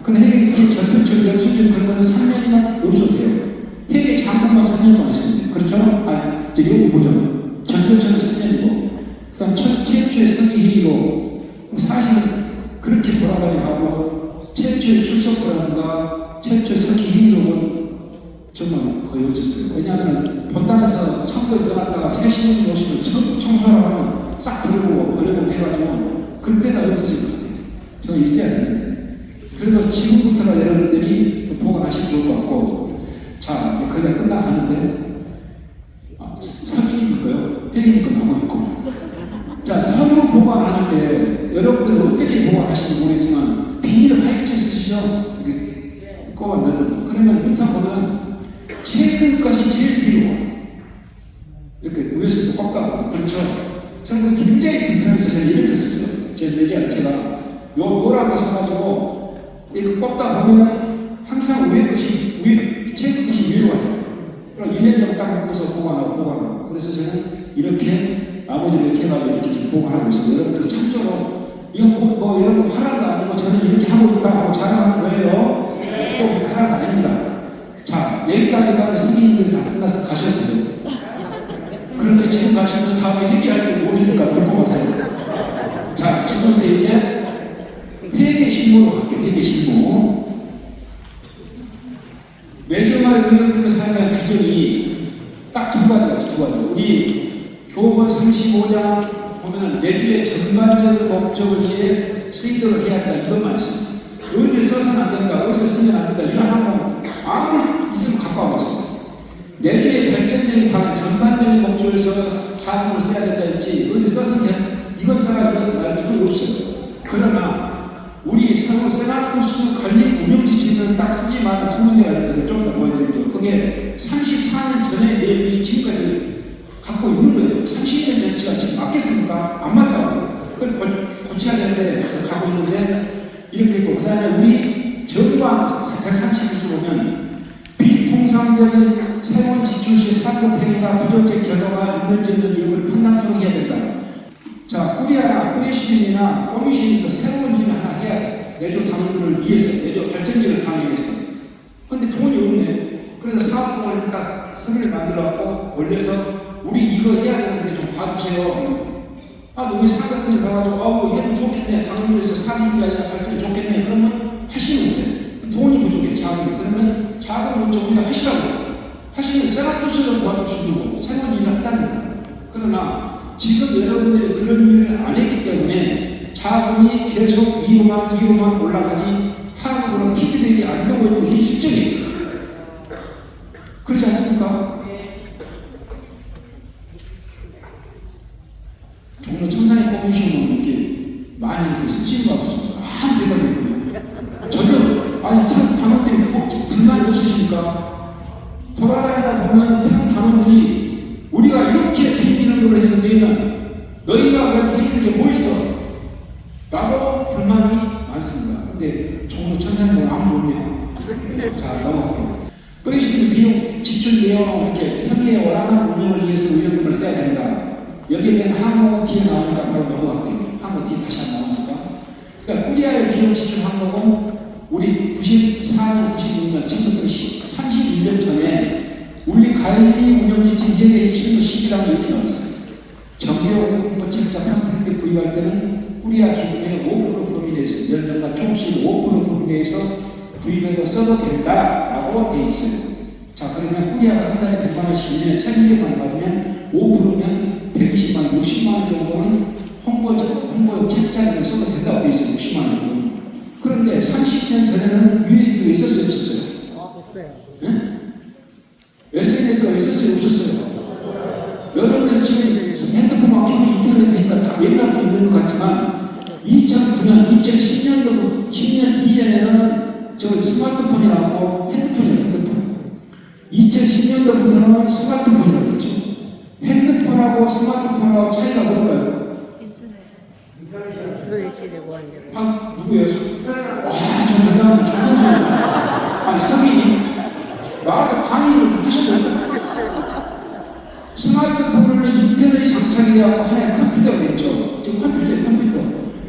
근데 회계 전편처리 영수증 그런 것은 3년이나 없어도 돼요. 회계자문만 3년만 있으면 돼요. 그렇죠? 연구 보존. 전편처리 3년이고. 그 다음 최초의 설계회의로 사실은 그렇게 돌아다니고 최초의 출석부라든가 최초의 설계 행동은 정말 거의 없었어요. 왜냐하면 본당에서 창고에 들어갔다가 새 신문 오시면 전부 청소하라고 하면 싹 버려보고 해가지고 그때가 없어질 것 같아요. 저는 있어야 되는데. 그래도 지금부터가 여러분들이 보관하시면 좋을 것 같고. 자, 거의 다 끝나가는데 서기니까요. 회계니까 남아있고. 자, 서류 보관하는데 여러분들은 어떻게 보관하시는지 모르겠지만 비닐 파이치 쓰시죠? 이렇게 꼽아 넣는 거. 그러면 밑에 보면 최근 것이 제일 필요해요. 이렇게 위에서도 꺾다. 그렇죠? 저는 굉장히 불편해서 저는 이렇게 썼어요. 제 내지 제가 요 노란 거 써가지고 이렇게 꺾다 보면은 항상 최근 것이 위로 와요. 그럼 1년 정도 딱 묶어서 보관하고. 그래서 저는 이렇게 나머지를 이렇게 해가지고 이렇게 지금 보관하고 있어요. 여러분들 참조로 이건 뭐 여러분 하나도 아니고 저는 이렇게 하고 있다 하고 자랑하는 거예요. 꼭 하나가 아닙니다. 자, 여기까지가 선생님들 다 끝나서 가셔도 돼요. 그런데 지금 가시면 다음에 얘기할 때 모르니까 듣고 가세요. 자, 지금부터 이제 회계신고로 갈게요. 회계신고. 매주말 의원님을 사용할 규정이 딱 두 가지가 우리 교본 35장 보면 내주의 전반적인 목적을 위해 쓰이도록 해야 한다. 이것만 있어요. 어디 써서는 안 된다. 어디서 쓰면 안 된다. 이런 한번 아무리 있으면 갖고 와보세요. 내주의 발전적인 방향, 전반적인 목적에서 자금을 써야 된다 했지. 어디 써서 이건 써라 이건 없어요. 그러나 우리 서울 세나쿠스 관리 운영 지침은 딱 쓰지만 두 군데가 있는데 좀 더 보여드릴게요. 그게 34년 전의 내용이 지금까지 갖고 있는 거예요. 30년 전치가 지금 맞겠습니까? 안 맞다고. 그걸 고쳐야 되는데 갖고 있는데 이렇게 있고, 그 다음에 우리 정관 131조 보면 비통상적인 세원 지출 시 사법 행위나 부정적 결과가 있는지 없는 이유를 판단토록 해야 된다. 자, 뿌리 시민이나 꼬미시에서 새로운 일을 하나 해야 돼. 내조 당원들을 위해서, 내조 발전기를 강하기 위해서. 근데 돈이 없네. 그래서 사업공을 딱 서류를 만들어갖고 올려서 우리 이거 해야 되는데 좀 봐주세요. 여기 사각들이 가가지고 얘는 좋겠네. 당뇨에서 사기인자가 발전이 좋겠네. 그러면 하시면 돼. 돈이 부족해, 자금이. 그러면 자금을 좀 하시라고. 하시면 세라투스를 도와주시는 거고 새로운 일을 한다는 거예요. 그러나 지금 여러분들이 그런 일을 안 했기 때문에 자금이 계속 위로만 올라가지 한국으로 피드백이 안 되고 있는 게 현실적이에요. 그렇지 않습니까? 종로 천상에 뽑으시면 이렇게 많이 이렇게 쓰시는 것 같습니다. 아무 대답이 없네요. 전혀, 단원들이 불만이 없으십니까? 돌아다니다 보면 평단원들이 우리가 이렇게 빌리는 걸로 해서 내면 너희가 우리한테 해줄 게 뭐 있어? 라고 불만이 많습니다. 근데 종로 천상에 보면 아무도 없네요. 자, 넘어갈게요. 그러시는 비용 지출 내용 이렇게 평리의 원활한 운영을 위해서 의료금을 써야 된다. 여기에 대한 항목은 뒤에 나오니까 바로 넘어갈게요. 항목 뒤에 다시 안 나오니까. 그러니까 꾸리아의 비용 지출 항목은 우리 94년, 96년, 지금부터 31년 전에 우리 가일리 운영지침 세계 10이라고 이렇게 나왔어요. 정규 홍보책자 평필 때 구입할 때는 꾸리아 기금의 5% 범위내에서 몇 년간 조금씩 5% 범위내에서 구입해서 써도 된다라고 돼 있어요. 자, 그러면 꾸리아가 한 달에 100만 원씩 1년에 1,200만 원 받으면 5%면 120만 원, 60만 원 정도는 홍보용 책자를 써도 된다고 돼 있어요. 60만 원 정도. 그런데 30년 전에는 USB가 있었어요, 없었어요? 없어요. 네? SNS가 있었어요, 없었어요? 여러분이 지금 핸드폰만 끼면 인터넷이니까 다 옛날부터 있는 것 같지만 2009년, 2010년도 10년 이전에는 저 스마트폰이 나오고 핸드폰이에요, 핸드폰. 2010년도부터는 스마트폰이라고 했죠. 핸드폰하고 스마트폰하고 차이가 뭘까요? 인터넷 시대고 완전. 누구예요? 저 대단한 정동생. 아니, 성인이 나와서 강의 좀 하셔도 스마트폰은 인터넷 장착이 되고 하나의 컴퓨터가 됐죠. 지금 컴퓨터.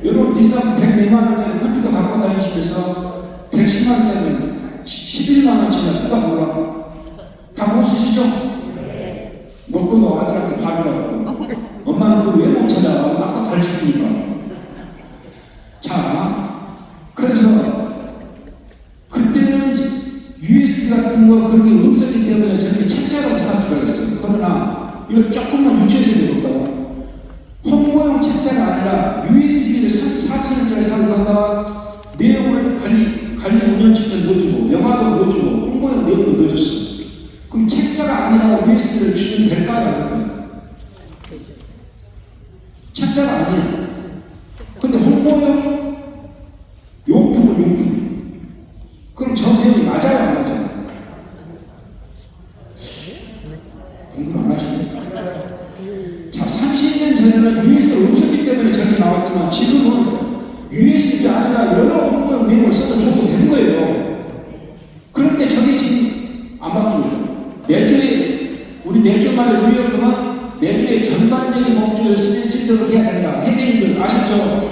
여러분 비싼 104만 원짜리 컴퓨터 갖고 다니시면서 110만 원짜리 11만 원짜리 쓰다 몰라. 다 못 쓰시죠? 먹고도 아들한테 봐주라고. 엄마는 그거 왜 못 찾아? 아까 가르쳐주니까. 자, 그래서 그때는 USB 같은 거 그런 게 없었기 때문에 저렇게 책자로 사주라 했어요. 그러나 이걸 조금만 유추해서 해볼까요? 홍보용 책자가 아니라 USB를 4,000원짜리 사고 가다가 내용을 관리 운영시설 넣어주고 영화도 넣어주고 홍보용 내용도 넣어줬어. 그럼 책자가 아니라 USB를 주면 될까요? 안 될까요? 책자가 아니에요. 근데 홍보용 용품. 그럼 저 내용이 맞아요, 안 맞아요? 공부 안 하시네. 자, 30년 전에는 USB가 없었기 때문에 저렇게 나왔지만 지금은 USB가 아니라 여러 홍보용 내용을 써서 줘도 되는 거예요. 그런데 저게 지금 안 바뀝니다. 우리 내주말의 의료금은 내주의 전반적인 목적을 쓰도록 해야 된다. 회계님들 아셨죠?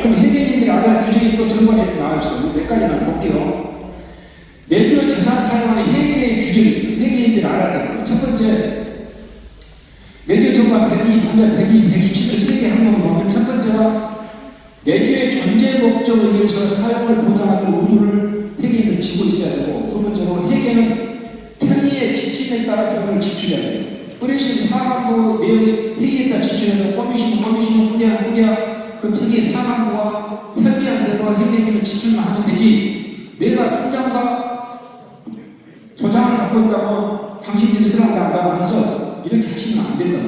그럼 회계님들이 알아야 규정이 또 전반에 나와 있어요. 몇 가지만 볼게요. 내주의 재산 사용하는 회계의 규정이 있어요. 회계인들이 알아야 됩니다. 첫 번째, 내주의 전반 123절, 120, 127절 세 개 항목을 보면 첫 번째가 내주의 존재 목적을 위해서 사용을 보장하는 의무를 회계인들이 지고 있어야 되고, 두 번째로 회계는 편의의 지침에 따라 경영을 지출해야 돼요. 뿌리신 사관부 내용의 회의에 따라 지출해야 되고, 꼬미시면 꾸리야 그 편의의 사관부와 편의한 대로 회계님은 지출만 하면 되지. 내가 통장과 도장을 갖고 있다고 당신들이 쓰라고 안 써. 이렇게 하시면 안 된다.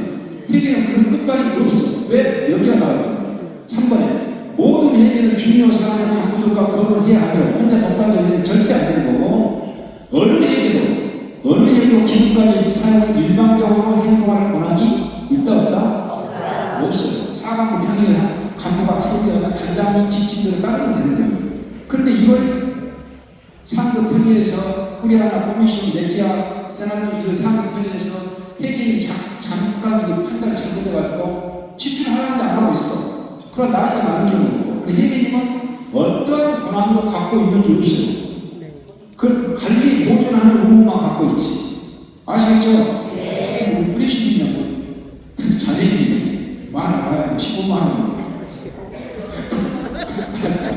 회계는 그런 끝발이 없어. 왜? 여기가 나와요. 3번에 모든 회계는 중요 사항을 간부들과 거론을 해야 하며 혼자 독단적으로 절대 안 되는 거고, 어느 회계로 기금관리 사용을 일방적으로 행동할 권한이 있다 없다? 없어요. 사관부 편의 간부가 설계하는 단장의 지침대로 따르면 되는 거예요. 그런데 이걸 상급 편의에서 꾸리아나 꼬미시오 내지아 세나토 이런 상급 편의에서 회계인이 잠깐 이게 판단을 잘못해가지고 지출하는데 안 하고 있어. 그럼 나이가 많은 경우고, 근데 회계님은 어떤 권한도 갖고 있는 게 없어요. 그 관리 보존하는 의무만 갖고 있지. 아시겠죠? 우리 뿌리시느냐고 자네들이 막 아까 나가야 뭐 15만 원.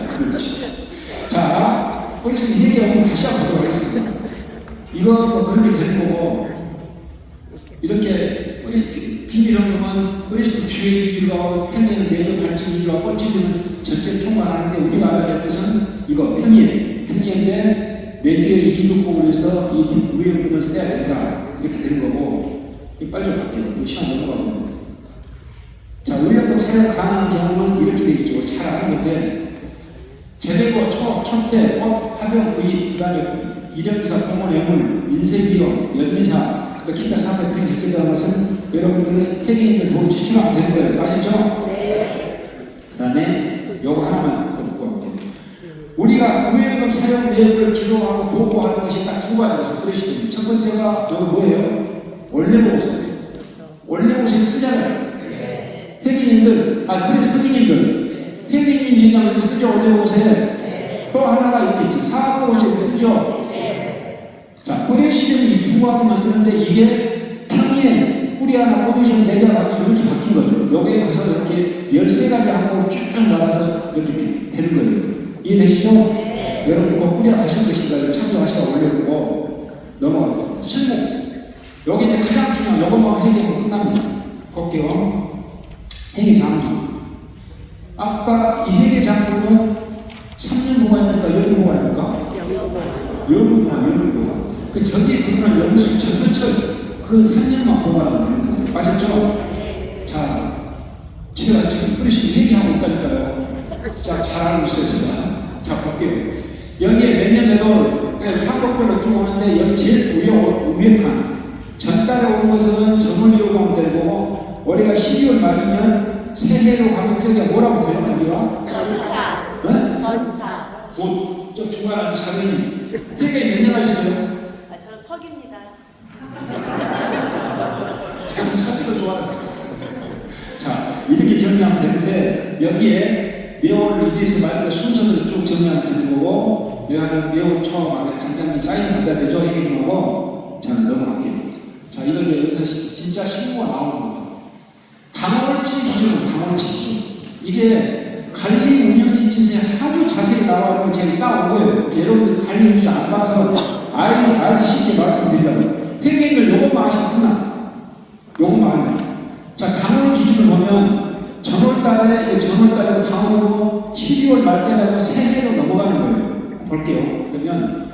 그렇지. 자, 뿌리신 얘기하고 다시 한번 보도록 하겠습니다. 이거 뭐 그렇게 되는 거고, 이렇게 비밀헌금은 뿌리신 주의기로 편의는 내부 발전기로 꼴찌는 전체 총괄하는데 우리가 알아야 될 것은 이거 편의인데 내주에 2기록공을 해서 이 무연금을 써야 된다. 이렇게 되는 거고, 빨리 좀 할게요. 시간 넘어가고. 자, 무연금 사용 가능한 경우는 이렇게 돼 있죠. 잘 아는 건데, 재배고, 촛대, 꽃, 화병, 구입, 그 다음에 일용사, 공원, 예물, 인쇄비용, 연미사, 그 기타 사업에 큰 결제되는 것은 여러분들의 회계인들 돈 지출하면 되는 거예요. 아시죠? 네. 그 다음에 요거 하나만 더 보고 할게요. 우리가 무연금 사용 내역을 기록하고 보고하는 것이 딱 두 가지가 있어요. 그러시면 첫 번째가 요거 뭐예요? 원래보고서. 원래보고서를 쓰잖아요. 회계인들, 그래, 서기님들. 회계인님 얘기하면 쓰죠, 원래보고서에. 또 하나가 있겠지. 사업보고서에 쓰죠. 자, 뿌리시는 이 두 가지만 쓰는데 이게 평리에 뿌리 하나 뽑으시면 내자가 이렇게 바뀐 거죠. 여기에 가서 이렇게 13가지 항목으로 쭉 나가서 이렇게 되는 거예요. 이해되시죠? 네. 여러분 그거 뿌리 하나 하실 것인가 참조하시다 올려보고 넘어가죠. 실무. 여기 이제 가장 중요한 요것만 해결하면 끝납니다. 볼게요. 회계장부. 아까 이 회계장부는 3년 보관입니까? 연구 보관입니까? 연구 보관. 그 저기 그거는 연수 전부처 그 3년만 보관하면 되는 거예요. 아셨죠? 자, 제가 지금 뿌리신 얘기하고 있다니까요. 자, 잘 알고 있어요, 제가. 자, 볼게요. 여기에 몇 년 매도 한국별로 쭉 오는데 여기 제일 위에 칸. 전달에 온 것은 전월 이용하면 되고 올해가 12월 말이면 새해로 가면 저기가 뭐라고 돼요? 여기가? 전차. 네? 전차. 곧 저 중간에 사장님 회계 몇 년나 있어요? 저는 석입니다. 참 사기도 좋아요. 자, 이렇게 정리하면 되는데 여기에 매월 이제서 말고 순서를 쭉 정리하면 되는 거고 내가 매월 처음 안에 단장님 사인을 받아야 되죠? 회계님하고. 자, 넘어갈게요. 자, 이런 게 여기서 진짜 신고가 나오는 겁니다. 당월치 기준, 당월치 기준. 이게 관리 운영 지침서에 아주 자세히 나와 있는 거 제가 따온 거예요. 여러분들 관리 운영 안 봐서 알기 쉽게 말씀드리려고. 회계를 요것만 하시면 끝나. 요것만 하면. 자, 당월 기준을 보면 전월달에 당월로 12월 말짜리하고 새해로 넘어가는 거예요. 볼게요. 그러면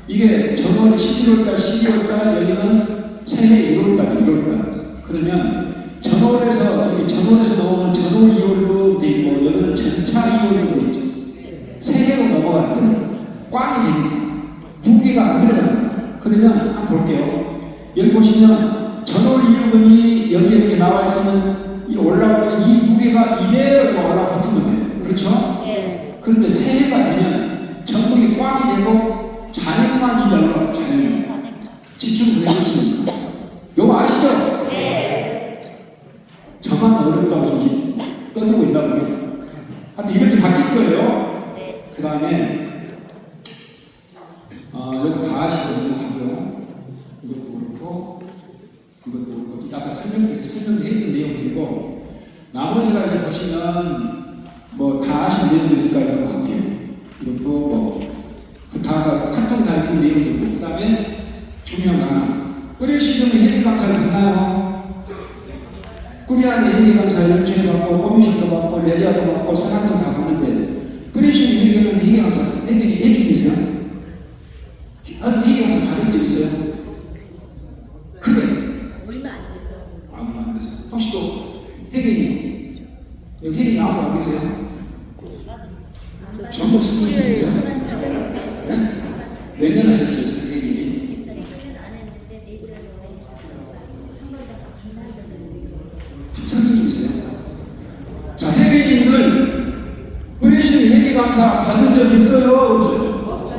이게 전월 11월달, 12월달 여기는 새해 1월달. 그러면 전월에서 넘어오면 전월 2월로 돼 있고 여기는 전차 2월로 돼 있죠. 새해로 넘어가는 거예요. 꽝이 됩니다. 무게가 안 들어갑니다. 그러면 한번 볼게요. 여기 보시면 전월 2월금이 여기 이렇게 나와 있으면 이 올라가면 이 무게가 이대로 올라붙으면 돼요. 그렇죠? 네. 그런데 새해가 되면 전국이 꽝이 되고 잔액만 이리 올라가요. 잔액만. 지출을 왜 했습니까? 요거 아시죠? 네. 저만 어렵다고 저기 떠들고 있다고요. 하여튼 이렇게 바뀔 거예요. 네. 그 다음에 여기 다 아시고 넘어가고요. 이것도 그렇고 이것도 그렇고 아까 설명을 했던 내용들이고 나머지가 이제 보시면 뭐 다 아시는 내용들이니까 이런 거 할게요. 이것도 다 카톡 다 있는 내용들이고 그 다음에 중요한 거 하나. 뿌리시즌 회계감사를 받나요? 꾸리아는 회계감사 연주회 받고 커미션도 받고 레저도 받고 상한도 다 받는데 뿌리시즌 회계는 회계감사 회계이세요? 회계감사 받은 적 있어요? 그래. 얼마 안 되죠. 얼마 안 되세요? 혹시 또 회계님 여기 회계님 아무도 안 계세요? 전부 선생님이세요? 네? 몇 년 하셨어요? 선생님이세요? 자, 회계님들 뿌리신 회계감사 받은 적 있어요? 없어요?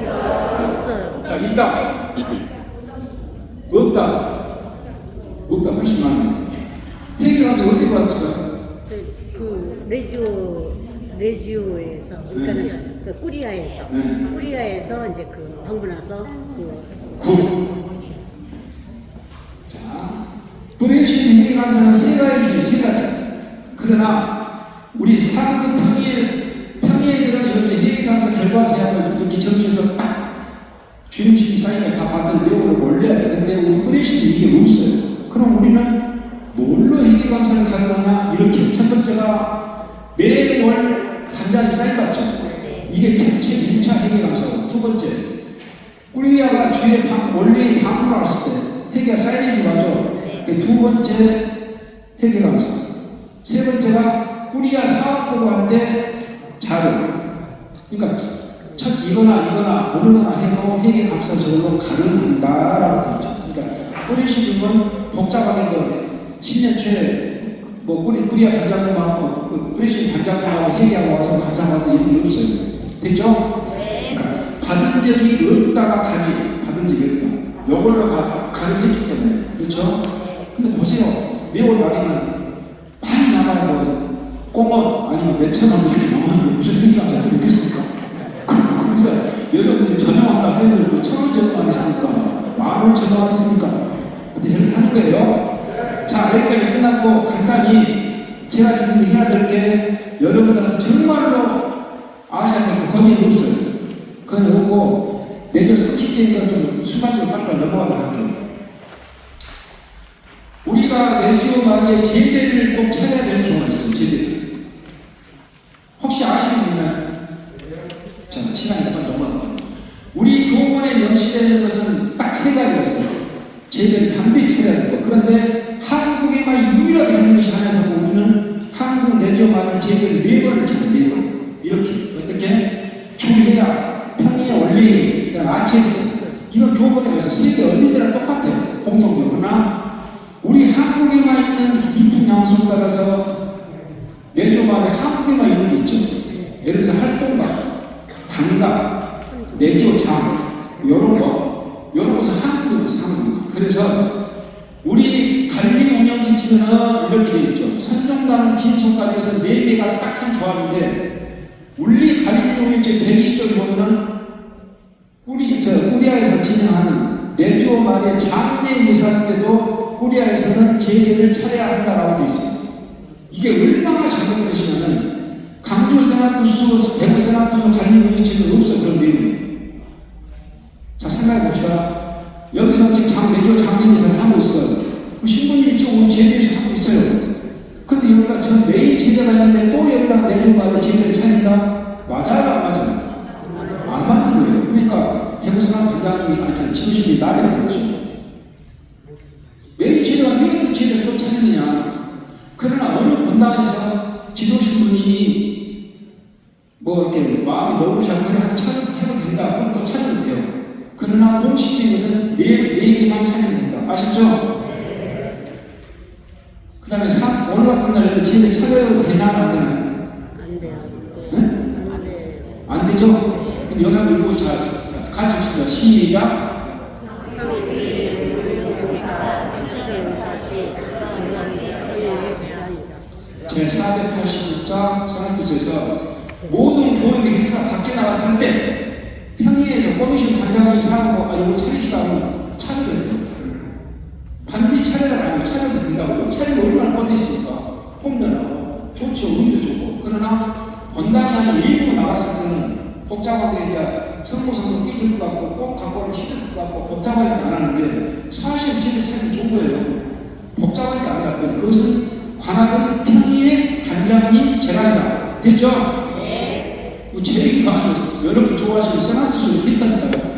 있어요. 자, 있다. 없다. 훨씬 많아요. 회계감사 어떻게 받았을까요? 그 레지오에서 그러니까 그 꾸리아에서 네. 꾸리아에서 이제 그 방문해서 자, 뿌리신 회계감사는 세 가지 중에 세 가지. 그러나 우리 상급 평의회들은 이렇게 회계 감사 결과 사항을 이렇게 정리해서 딱 주임심 사인을 다 받은 내용을 올려야 돼. 근데 우리 뿌리시는 이게 없어요. 그럼 우리는 뭘로 회계 감사를 가는 거냐? 이렇게 첫 번째가 매월 단장님 사인 받죠. 이게 전체 1차 회계 감사고, 두 번째 꾸리아가 주에 원래 방문을 왔을 때 회계가 사인해주고 하죠. 두 번째 회계 감사. 세 번째가 꾸리아 사업보고 할 때 자료. 그러니까 첫 이거나 어느 거나 해도 회계 감사 저걸로 가능한다라고 되어 있죠. 그러니까 뿌리시는 복잡하게 10년 초에 뭐 뿌리아 단장님하고 뿌리신 단장님하고 회계하고 와서 감사받은 이런 게 없어요. 됐죠? 그러니까 받은 적이 없다가 받은 적이 없다. 이걸로 가능했기 때문에. 그렇죠? 근데 보세요. 매월 말이면 많이 남아야 뭐 꽁원 아니면 몇천원 이렇게 남았는데 무슨 회계감사가 있겠습니까? 그래서 여러분들이 전형한다고 해도 뭐 1,000원 전형하겠습니까? 10,000원 전형하겠습니까? 근데 이렇게 하는 거예요. 자, 여기까지 끝났고 간단히 제가 지금 해야 될 게 여러분들한테 정말로 아셔야 될 거 거기는 없어요. 그건 없고 내년 30제니까 좀 순간적으로 빨리 넘어가도록 할게요. 우리가 내지오 마리의 제대를 꼭 찾아야 될 경우가 있어요. 제대. 혹시 아시는 분 있나요? 자, 시간이 빨리 넘어갈게요. 우리 교본에 명시되는 것은 딱 세 가지가 있어요. 제대를 반드시 찾아야 되는 거. 그런데 한국에만 유일하게 하는 것이 하나에서 우리는 한국 내지오 마리의 제대를 4번을 찾아요. 4번. 이렇게. 어떻게? 주해야, 평의의 원리, 아체스. 이건 교본에 와서 세계 언니들랑 똑같아요. 공통적으로. 그러나 우리 한국에만 있는 미풍 양수에 따라서 내조말에 한국에만 있는 게 있죠. 예를 들어서 활동가, 단가, 내조장, 이런 것은 한국에만 사는 거예요. 그래서 우리 관리 운영 지침에는 이렇게 되어 있죠. 선정단은 빈속관에서 4개가 딱 한 조합인데 우리 관리 운영 지침 120쪽에 보면은 꾸리아에서 진행하는 내조말의 장례 미사할 때도 꾸리아에서는 제대를 차려야 한다라고 되어 있어요. 이게 얼마나 잘못된 것이냐면 강주 세나투수, 대구 세나투수 관리운영체는 없어 그런 내용이. 자, 생각해 봅시다. 여기서 지금 내조 장례미사를 하고 있어요. 신부님이 지금 제대에서 하고 있어요. 근데 여기가 전 메인 제대가 있는데 또 여기다가 내조말에 제대를 차린다? 맞아요, 안 맞아요? 안 맞는 거예요. 그러니까 대구 세나투수장님이 지으신 게 나라고 그랬죠. 왜 제대가 왜 제대를 또 찾느냐? 그러나 어느 본당에서 지도신부님이 뭐 이렇게 마음이 너그러시고 그냥 차려도 된다. 그럼 또 차려도 돼요. 그러나 공식적에서는 4개만 차려도 된다. 아셨죠? 그 다음에 오늘 같은 날에는 제대 차려도 되나 안 되나? 안 돼요. 네? 안 돼요. 안 되죠? 근데 여기 한번 읽고 같이 읽습니다. 시작. 제486장 사랑교에서 모든 교육의 행사 밖에 나가서 할 때 평의에서 커미션 단장님 차하고 이거 차립시다 하면 차려야 돼요. 반드시 차려라 하면 차려도 된다고. 차리면 얼마나 뻗어있습니까? 홈런하고 좋죠. 운도 좋고. 그러나 권당이 아닌 일부 나갔을 때는 복잡하게 이제 성모성도 끼질 것 같고 꼭 갖고는 힘들 것 같고 복잡하니까 안 하는데 사실 제대 차리면 좋은 거예요. 복잡하니까 안 할 거예요. 그것은 관악은 평의의 단장님 재단이다. 됐죠? 네. 제 얘기가 아니었어요. 여러분 좋아하시는 세나투수 이렇게 했다니까요.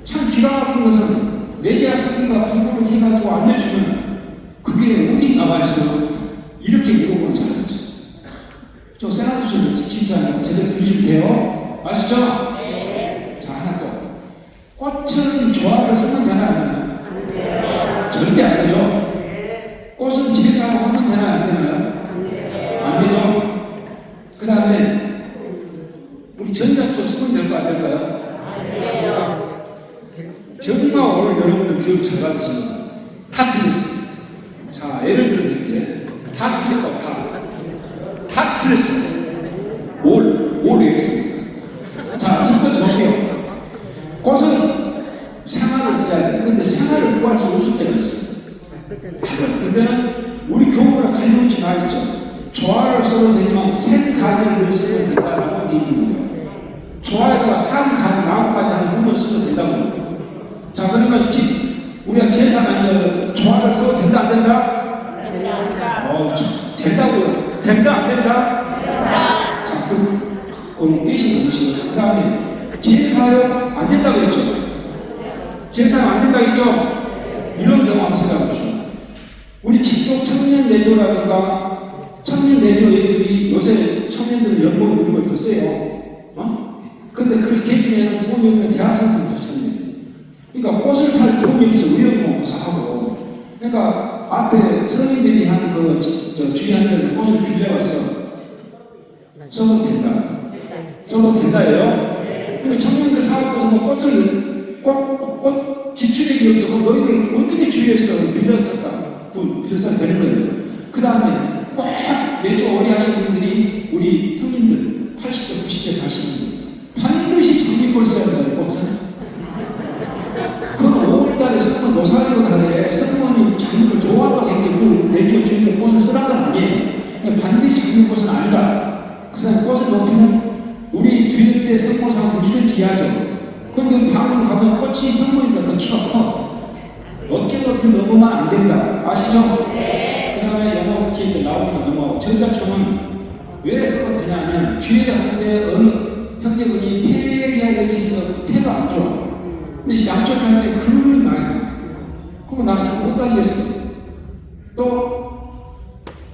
참 기가 막힌 것은 내재학 상대가 공부를 해가지고 알려주면 그게 어디 나와 있어요? 이렇게 물어보는 사람이었어요. 저 세나투수 진짜 제대로 들으시면 돼요. 아시죠? 네. 자, 하나 더. 꽃은 조화를 쓰면 되나 안 되나요? 안 돼요. 절대 안 되죠? 꽃은 제사로 하면 되나요? 안 되나요? 안 돼요. 안 되죠? 그 다음에 우리 전자초 쓰면 될까요? 안 될까요? 안 돼요. 정말 오늘 여러분들 교육 잘 받으십니다. 다 틀렸어요. 자, 예를 들어 드릴게요. 다 틀렸다고 다 틀렸어요. 올 했습니다. 자, 첫 번째 볼게요. 꽃은 상아를 써야 돼요. 근데 상아를 구할 수 없을 때가 있어요. 그때는 우리 교문에 관련치 나있죠. 조화를 써도 되지만 생 가지를 넣어 쓰면 된다라고 되어 있는 거예요. 조화에다가 3가지, 4가지 하는 누를 써도 된다고. 자, 그러면 우리가 제사가 이제 조화를 써도 된다, 안 된다? 된다고요. 된다, 안 된다? 된다. 자, 그럼 깨시는 것이고, 그 다음에 제사요, 안 된다고 했죠? 제사가 안 된다고 했죠? 이런 경우 한번 생각해 봅시다. 우리 직속 청년 내조라든가 청년 내조 애들이 요새 청년들 연봉이 우리가 더 세요. 근데 그 계중에는 돈이 없는 대학생들도 청년. 그러니까 꽃을 살 돈이 없어. 우리는 고사하고. 그러니까 앞에 성인들이 한 주의하는 데서 꽃을 빌려왔어. 써도 된다. 써도 된다예요. 근데 청년들 사업에서 뭐 꽃 지출액이 없어. 그럼 너희들 어떻게 주의했어? 빌렸었다. 빌려서 되는 거예요. 그 다음에 꼭 내조 오래 하신 분들이 우리 형님들 80대, 90대 가시는 분들 반드시 장미꽃을 써야 된다는 꽃을. 그건 5월달에 성문 노사리로 달에 성모님 장미를 좋아한다고 했지 그 내조 주인들 꽃을 쓰라는 건 아니에요. 반드시 장미꽃은 아니다. 그 사람 꽃을 높이는 우리 주일 때 성모상은 6cm 이하죠. 그런데 방금 가면 꽃이 성모님보다 더 키가 커. 어깨 높이 넘으면 안 된다. 아시죠? 네. 그 다음에 영어 뒤에 나오는 거 넘어가고 전자초는 왜 써도 되냐면 주의를 하는데 어느 형제분이 폐계약이 있어. 폐가 안 좋아. 근데 양쪽 하는데 글을 많이 나. 그럼 나 지금 못 하겠어. 또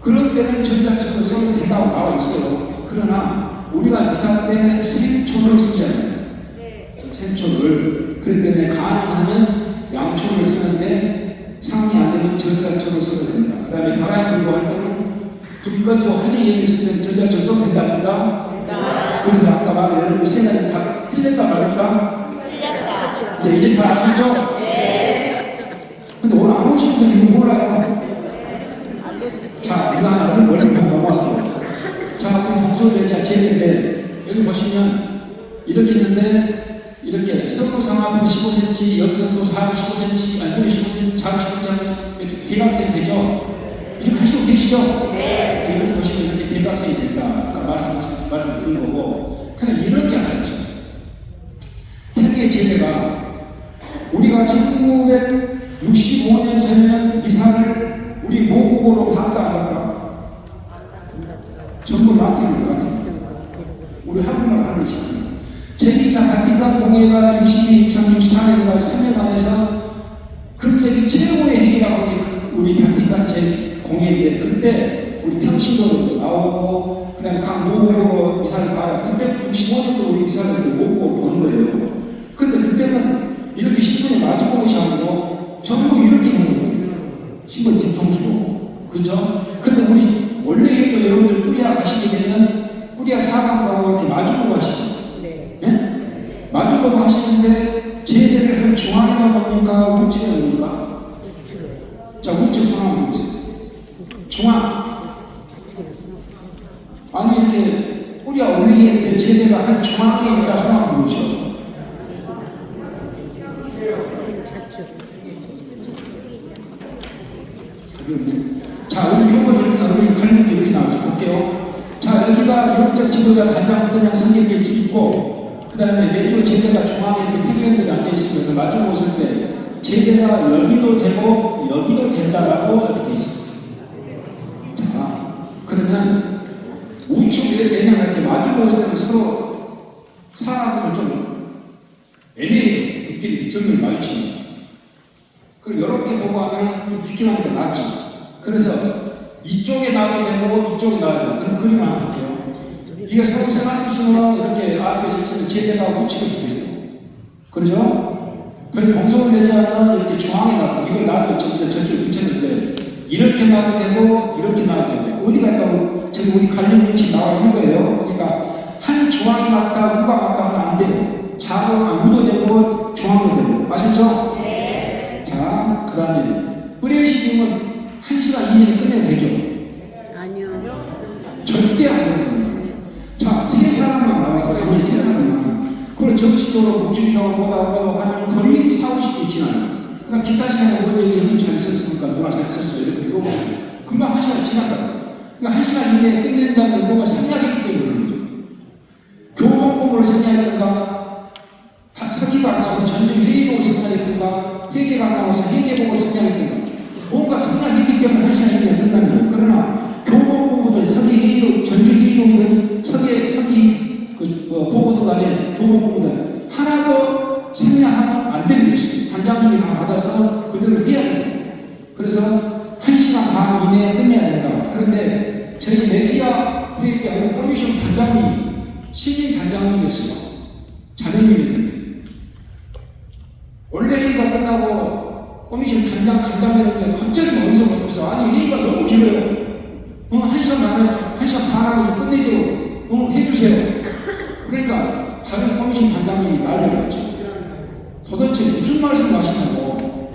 그런 때는 전자초를 써도 된다고 나와 있어요. 그러나 우리가 미사 때 생초를 쓰잖아요. 생초를. 그렇기 때문에 가능하면 양초를 쓰는데 상이 안 되면 전자초를 써도 된다. 그 다음에 바람이 불고 할 때는 불 꺼지고 화재 이용이 있을 때는 전자초를 써도 된다, 안 된다? 그래서 아까 말한 여러분 세 가지 다 틀렸다 말했다? 틀렸다. 이제 다 아시죠? 네. 근데 오늘 안 오신 분이 이거 몰라요. 자, 이거 하나는 멀리 보고 넘어갈게요. 자, 우리 성소대자 제인데 여기 보시면 이렇게 있는데 이렇게 성모상하면 15cm, 여성도 45cm, 아니 15cm, 45cm 이렇게 대각선이 되죠? 이렇게 하시고 계시죠? 네. 이렇게 보시면 이렇게 대각선이 된다. 아까 말씀드린 거고. 그냥 이렇게 안 했죠. 태계 제대가 우리가 1965년 전에는 이사를 우리 모국어로 갔다 안 갔다? 전부 라틴으로 갔다. 우리 한국말 하는 것이 제2차 바티칸 공회가 62, 63, 64년에 3년간에서 금세기 최고의 행위라고 이제 우리 바티칸 제 공회인데 그때 우리 평신도도 나오고 그 다음에 각 모국어로 미사를 봐요. 그때 65년도 우리 미사를 모국어로 보는 거예요. 근데 그때는 이렇게 신문에 마주보고 시작하고 전부 이렇게 보는 거예요. 신문 뒤통수로. 그죠? 근데 우리 원래 해도 여러분들 꾸리아 가시게 되면 꾸리아 사관하고 이렇게 마주보고 하시죠. 예? 마주보고 하시는데 제대를 한 중앙이라고 합니까? 우측이라고 합니까? 자, 우측 손 한번 보세요. 중앙. 아니 이렇게 뿌리가 올리게 했는데 제대가 한 중앙에 있다 손 한번 보시죠. 자, 우리 교본 이렇게 우리 갈림도 이렇게 나와서 볼게요. 자, 여기가 유학적 지도자 단장부대장 성격이 있고 그 다음에 내조 제대가 중앙에 이렇게 폐기원들이 앉아있으면서 마주보고 있을 때 제대가 여기도 되고 여기도 된다라고 이렇게 돼 있습니다. 자, 그러면 우측에 내냥 이렇게 마주보고 있을 때 서로 사람을 좀 애매해요. 느끼는 점을 많이 칩니다. 그리고 이렇게 보고 하면 좀 비켜나니까 낫지. 그래서 이쪽에 나와야 되고 이쪽에 나와야 되고 그럼 그림 한번 볼게요. 이게 서로 세마티스는 이렇게 앞에 있으면 제대가 우측에 붙어요. 그러죠? 그리고 동성을 내자는 이렇게 중앙에 나오고 이걸 놔도 저쪽에 붙였는데 이렇게 나와도 되고 이렇게 나와도 되고 어디 갔다고 저기 우리 갈림 위치 나와 있는 거예요. 그러니까 한 중앙이 맞다 우가 맞다 하면 안 되고 좌로 우도 되고 중앙도 되고 아셨죠? 네. 자, 그 다음에 뿌리의식임은 1시간 이내에 끝내도 되죠? 아니요. 절대 안 되는 겁니다. 자, 세 사람만 나왔어요. 거의 세 사람만. 그걸 정식적으로 목적형을 보다고 하면 거의 40분 지나요. 그러니까 기타 시간에 뭔 얘기 형님 잘 썼습니까? 누가 잘 썼어요? 이렇게 물어보고 금방 1시간 지났다. 그러니까 1시간 이내에 끝낸다는 뭔가 생략했기 때문에 그런 거죠. 교본법으로 생략했던가, 서기가 안 나와서 전중회의로 생략했던가, 회계가 안 나와서 회계법으로 생략했던가, 뭔가 생략했기 때문에 1시간 이내에 끝난 거예요. 그러나 교본법보다 서기회의로, 전중회의로든 서기 보고도 간에 교본법보다 하나도 생략하면 안 되게 됐어요. 단장님이 다 받아서 그대로 해야 돼요. 그래서 1시간 반 이내에 끝내야 된다. 그런데 저희 메디아 회의 때 어느 커미션 단장님이 신임 단장님이었어요. 자매님이었는데 원래 회의가 끝나고 커미션 단장 간담회를 갑자기 어디서 바뀌었어. 아니 회의가 너무 길어요. 1시간 반에 1시간 반 하고 끝내기로 해주세요. 그러니까 다른 커미션 단장님이 난리를 났죠. 도대체 무슨 말씀 하시냐고.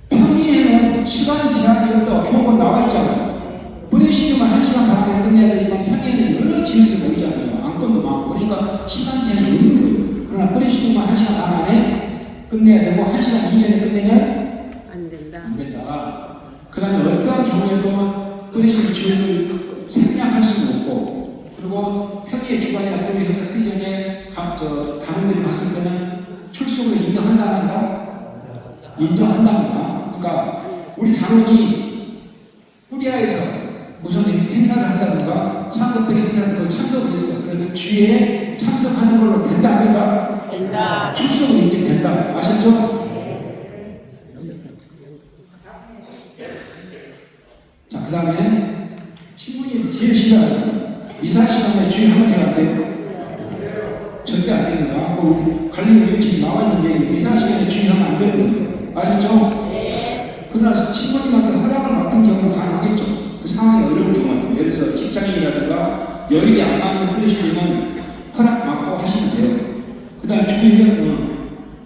평의에는 시간 제한이 없다고 교본 나와 있잖아요. 브레시님은 1시간 반에 끝내야 되지만 평의에는 여러 진에서 모이잖아요. 안건도 많고. 그러니까 시간 제한이 없는 거예요. 그러나 브레시님은 1시간 반 안에 끝내야 되고 1시간 이전에 끝내면 안 된다. 안 된다. 그 다음에 어떠한 경우에도 브레시님 지원을 생략할 수는 없고, 그리고 평의의 주관이나 불의 형사 그 전에 단원들이 갔을 때는 출석으로 인정한다 안 한다? 인정한답니다. 그러니까 우리 단원이 꾸리아에서 무슨 행사를 한다든가 상급들의 행사에 참석을 했어. 그러면 주회에 참석하는 걸로 된다 안 된다? 된다. 출석으로 인정된다. 아셨죠? 자, 그 다음에 신부님이 제일 싫어하는 이사 시간에 주의 한번 해야 안 돼요? 절대 안 됩니다. 관리위원회에 나와 있는 얘기, 이사 시간에 주의하면 안 되는 거예요. 아셨죠? 네. 그러나 신부님한테 허락을 맡은 경우는 가능하겠죠. 그 상황이 어려운 경우 같은 예를 들어서 직장인이라든가 여일이 안 맞는 그러시면 허락 맡고 하시면 돼요. 그 다음 주의는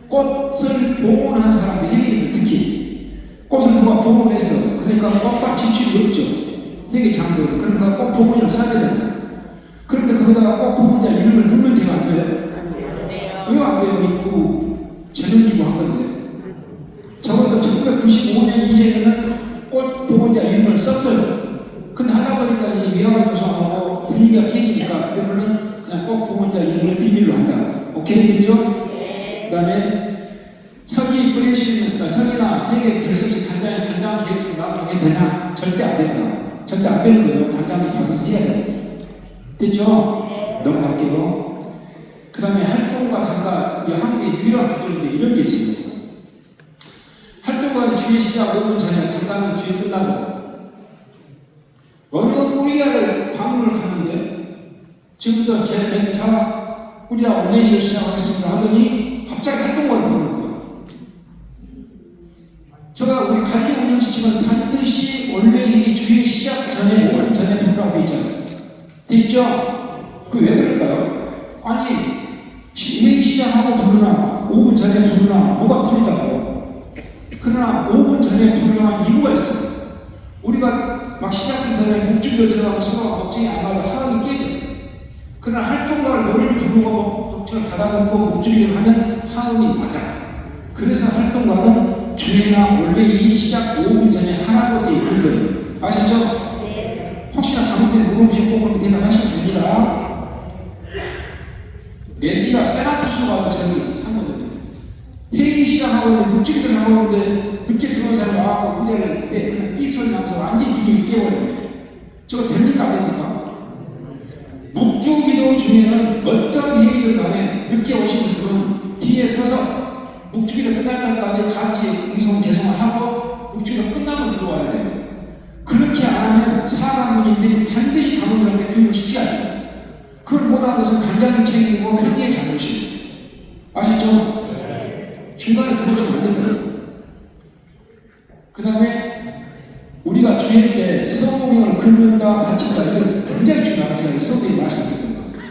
꽃을 봉헌한 사람들 회계인들 특히 꽃을 누가 봉헌했어. 그러니까 꽃값 지출이 없죠. 회계 장부에는. 그러니까 꽃 봉헌이라 써야 됩니다. 그런데 거기다가 꽃 봉헌자 이름을 넣으면 돼요? 안 돼요? 왜 안 돼요? 그 재능기부 한 건데. 적어도 1995년 이전에는 꽃 보호자 이름을 썼어요. 근데 하다 보니까 이제 위험을 조성하고 분위기가 깨지니까 그때는 그냥 꽃 보호자 이름을 비밀로 한다. 오케이 됐죠? 그 다음에 서기 뿌리시는 서기나 회계 결석시 단장이 단장 계획서를 나가게 되냐? 절대 안 된다. 절대 안 되는 거예요. 단장이 반드시 해야 돼요. 됐죠? 넘어갈게요. 그 다음에 활동과 단가, 이 한국의 유일한 구조인데 이런 게 있습니다. 활동가는 주의 시작 5분 전에 단가는 주의 끝나고, 어느 꾸리아를 방문을 하는데 지금부터 제 멘차 꾸리아 온라인을 시작하겠습니다 하더니 갑자기 활동가를 부르는 거예요. 제가 우리 관리 운영 지침은 반드시 온라인이 주의 시작 전에 5분 전에 부르라고 돼 있잖아요. 돼 있죠? 그 왜 그럴까요? 아니 회의 시작하고 부르나 5분 전에 부르나 뭐가 틀리다고. 그러나 5분 전에 부르는 이유가 있어요. 우리가 막 시작하기 전에 묵주기로 들어가면 서로가 걱정이 안 나도 하음이 깨져. 그러나 활동가를 노래를 부르고 목적을 닫아놓고 묵주기를 하면 하음이 맞아. 그래서 활동가는 주회나 원래이 시작 5분 전에 하라고 되어 있는 거예요. 아셨죠? 네. 혹시나 잘못된 물어보시고 그럼 대답하시면 됩니다. 메디가 세나투스가 저는 상관없어요. 회의 시작하고 있는데 묵직이들 하고 있는데 늦게 들어온 사람이 와서 의자를 때 그냥 삑 소리 나면서 완전히 비밀을 깨버려요. 저거 됩니까 안 됩니까? 묵주기도 중에는 어떤 회의들 간에 늦게 오신 분은 뒤에 서서 묵주기도 끝날 때까지 같이 음성 개송을 하고 묵주기도 끝나면 들어와야 돼요. 그렇게 안 하면 사관부님들이 반드시 단원들한테 교육을 시켜야 돼요. 그걸 못하는 것은 단장님 책임이고 편의의 잘못이에요. 아셨죠? 중간에 들어오시면 안 된다. 그 다음에 우리가 주일 때 성공명을 긁는다, 바친다, 이건 굉장히 중요한 제가 성경에 말씀드렸던 거예요.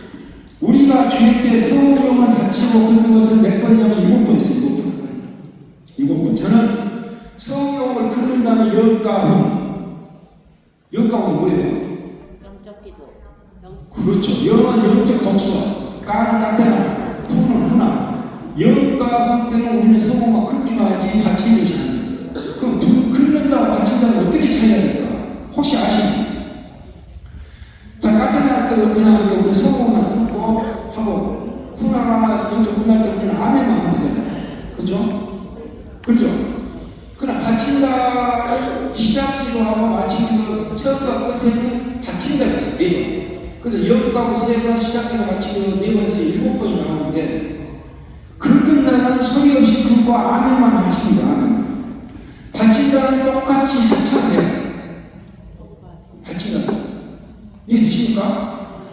우리가 주일 때 성공명을 바치고 긁는 것은 몇 번이냐면 7번 있어요. 7번. 저는 성경을 긁는다는 영가훈. 영가훈이 뭐예요? 영적 기도. 그렇죠. 영은 영적 독서, 까는 까테나, 후는 후나. 영과 때는 우리는 성공과 긁기만하지 바치는 것이 아니에요. 그럼 긁는다고 바친다는 어떻게 차이가 될까? 혹시 아십니까? 그냥 이렇게 우리 성공만 굽고 하고 훈화가 영적 끝날 때 우리는 아멘만 하면 되잖아요. 그죠? 그렇죠? 그러나 바친다를 시작기도 하고 마치기도 처음과 끝에는 바친다가 있어요. 4번. 그래서 영가고 3번, 시작기도 마치기도 4번에서 7번이 나오는데 그 끝나면 소리 없이 그과 아멘만 하십니다. 아멘. 바친다는 똑같이 합창해야 돼요. 바친다. 이해되십니까?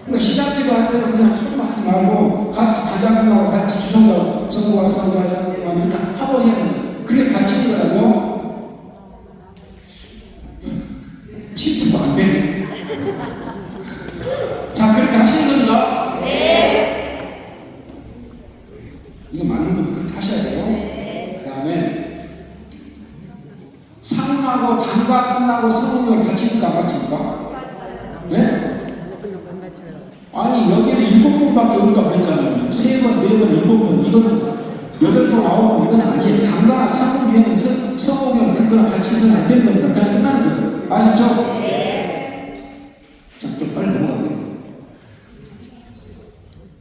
그러니까 시작기도 할 때는 그냥 소리만 하지 말고 같이 단장님하고 같이 주성도 성부와 성부와 성부와 이렇게 하고 해야 돼요. 그래 바치는 거라고 침투가 안 되네. 자, 그렇게 하시는 겁니다. 네. 이거 맞는 거 그렇게 하셔야 돼요. 네. 그 다음에 상하고 단가 끝나고 성공을 바칩니까 안 바칩니까? 네? 아니 여기는 7번밖에 없다고 했잖아요. 3번, 4번, 7번 이거는 8번, 9번 이건 아니에요. 단가나 상공 위에는 성공을 그거나 바치서는 안 되는 겁니다. 그냥 끝나는 거예요. 아셨죠? 네. 자, 좀 빨리 넘어갈게요.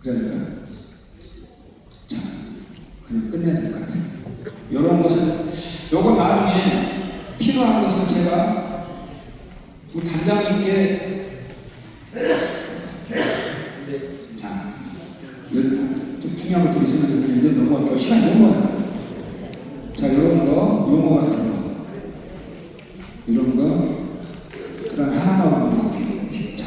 그러니까 자, 그냥 끝내야 될 것 같아요. 이런 것은 요거 나중에 필요한 것은 제가 우리 단장님께 자, 여기다 좀 중요한 것좀 있으면 이제 넘어갈게요. 시간이 너무 많아요. 자, 이런 거, 용어 같은 거, 이런 거, 그 다음에 하나만 넘어갈게요. 자,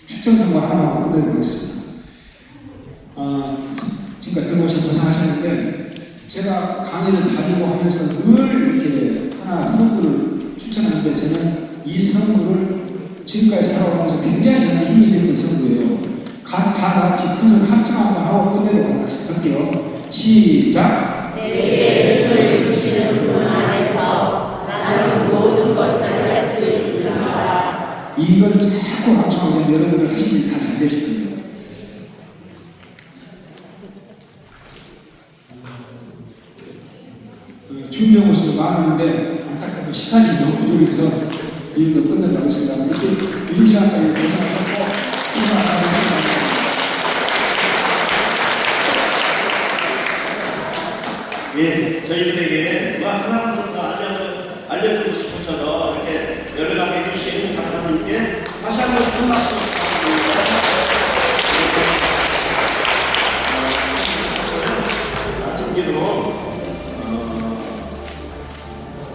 추천 선거 하나만 하고 끝내보겠습니다. 지금까지 들어오셔서 고생하셨는데, 제가 강의를 다니고 하면서 늘 이렇게 하나 선구를 추천하는데, 저는 이 선구를 지금까지 살아오면서 굉장히 저한테 힘이 됐던 선구예요. 다 같이 큰 소리 합창 한번 하고 끝내러 갈게요. 시작! 내게 힘을 주시는 분 안에서 나는 모든 것을 할 수 있습니다. 이걸 자꾸 합창하면 여러분들 하시는 일이 다 잘 되실 거예요. 준비해 오시는 많았는데 안타깝게 시간이 너무 부족해서 일도 끝내도록 하겠습니다. 이렇게 이른 시간까지 고생하셨고 수고하셨습니다. 예, 저희들에게 음악 하나부터 알려주고 싶어서 이렇게 연락해 주신 강사님께 다시 한번 큰 박수 부탁드립니다. 아침 기도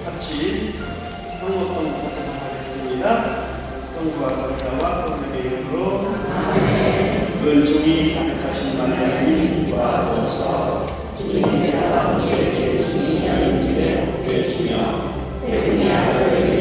같이 성모성 같이 하겠습니다. 성부와 성자와 성령의 이름으로 은총이 가득하신 하나님 기뻐하소서. 주님께서 우리에게 주시니 여인 중에 복되시며 태중의 아들을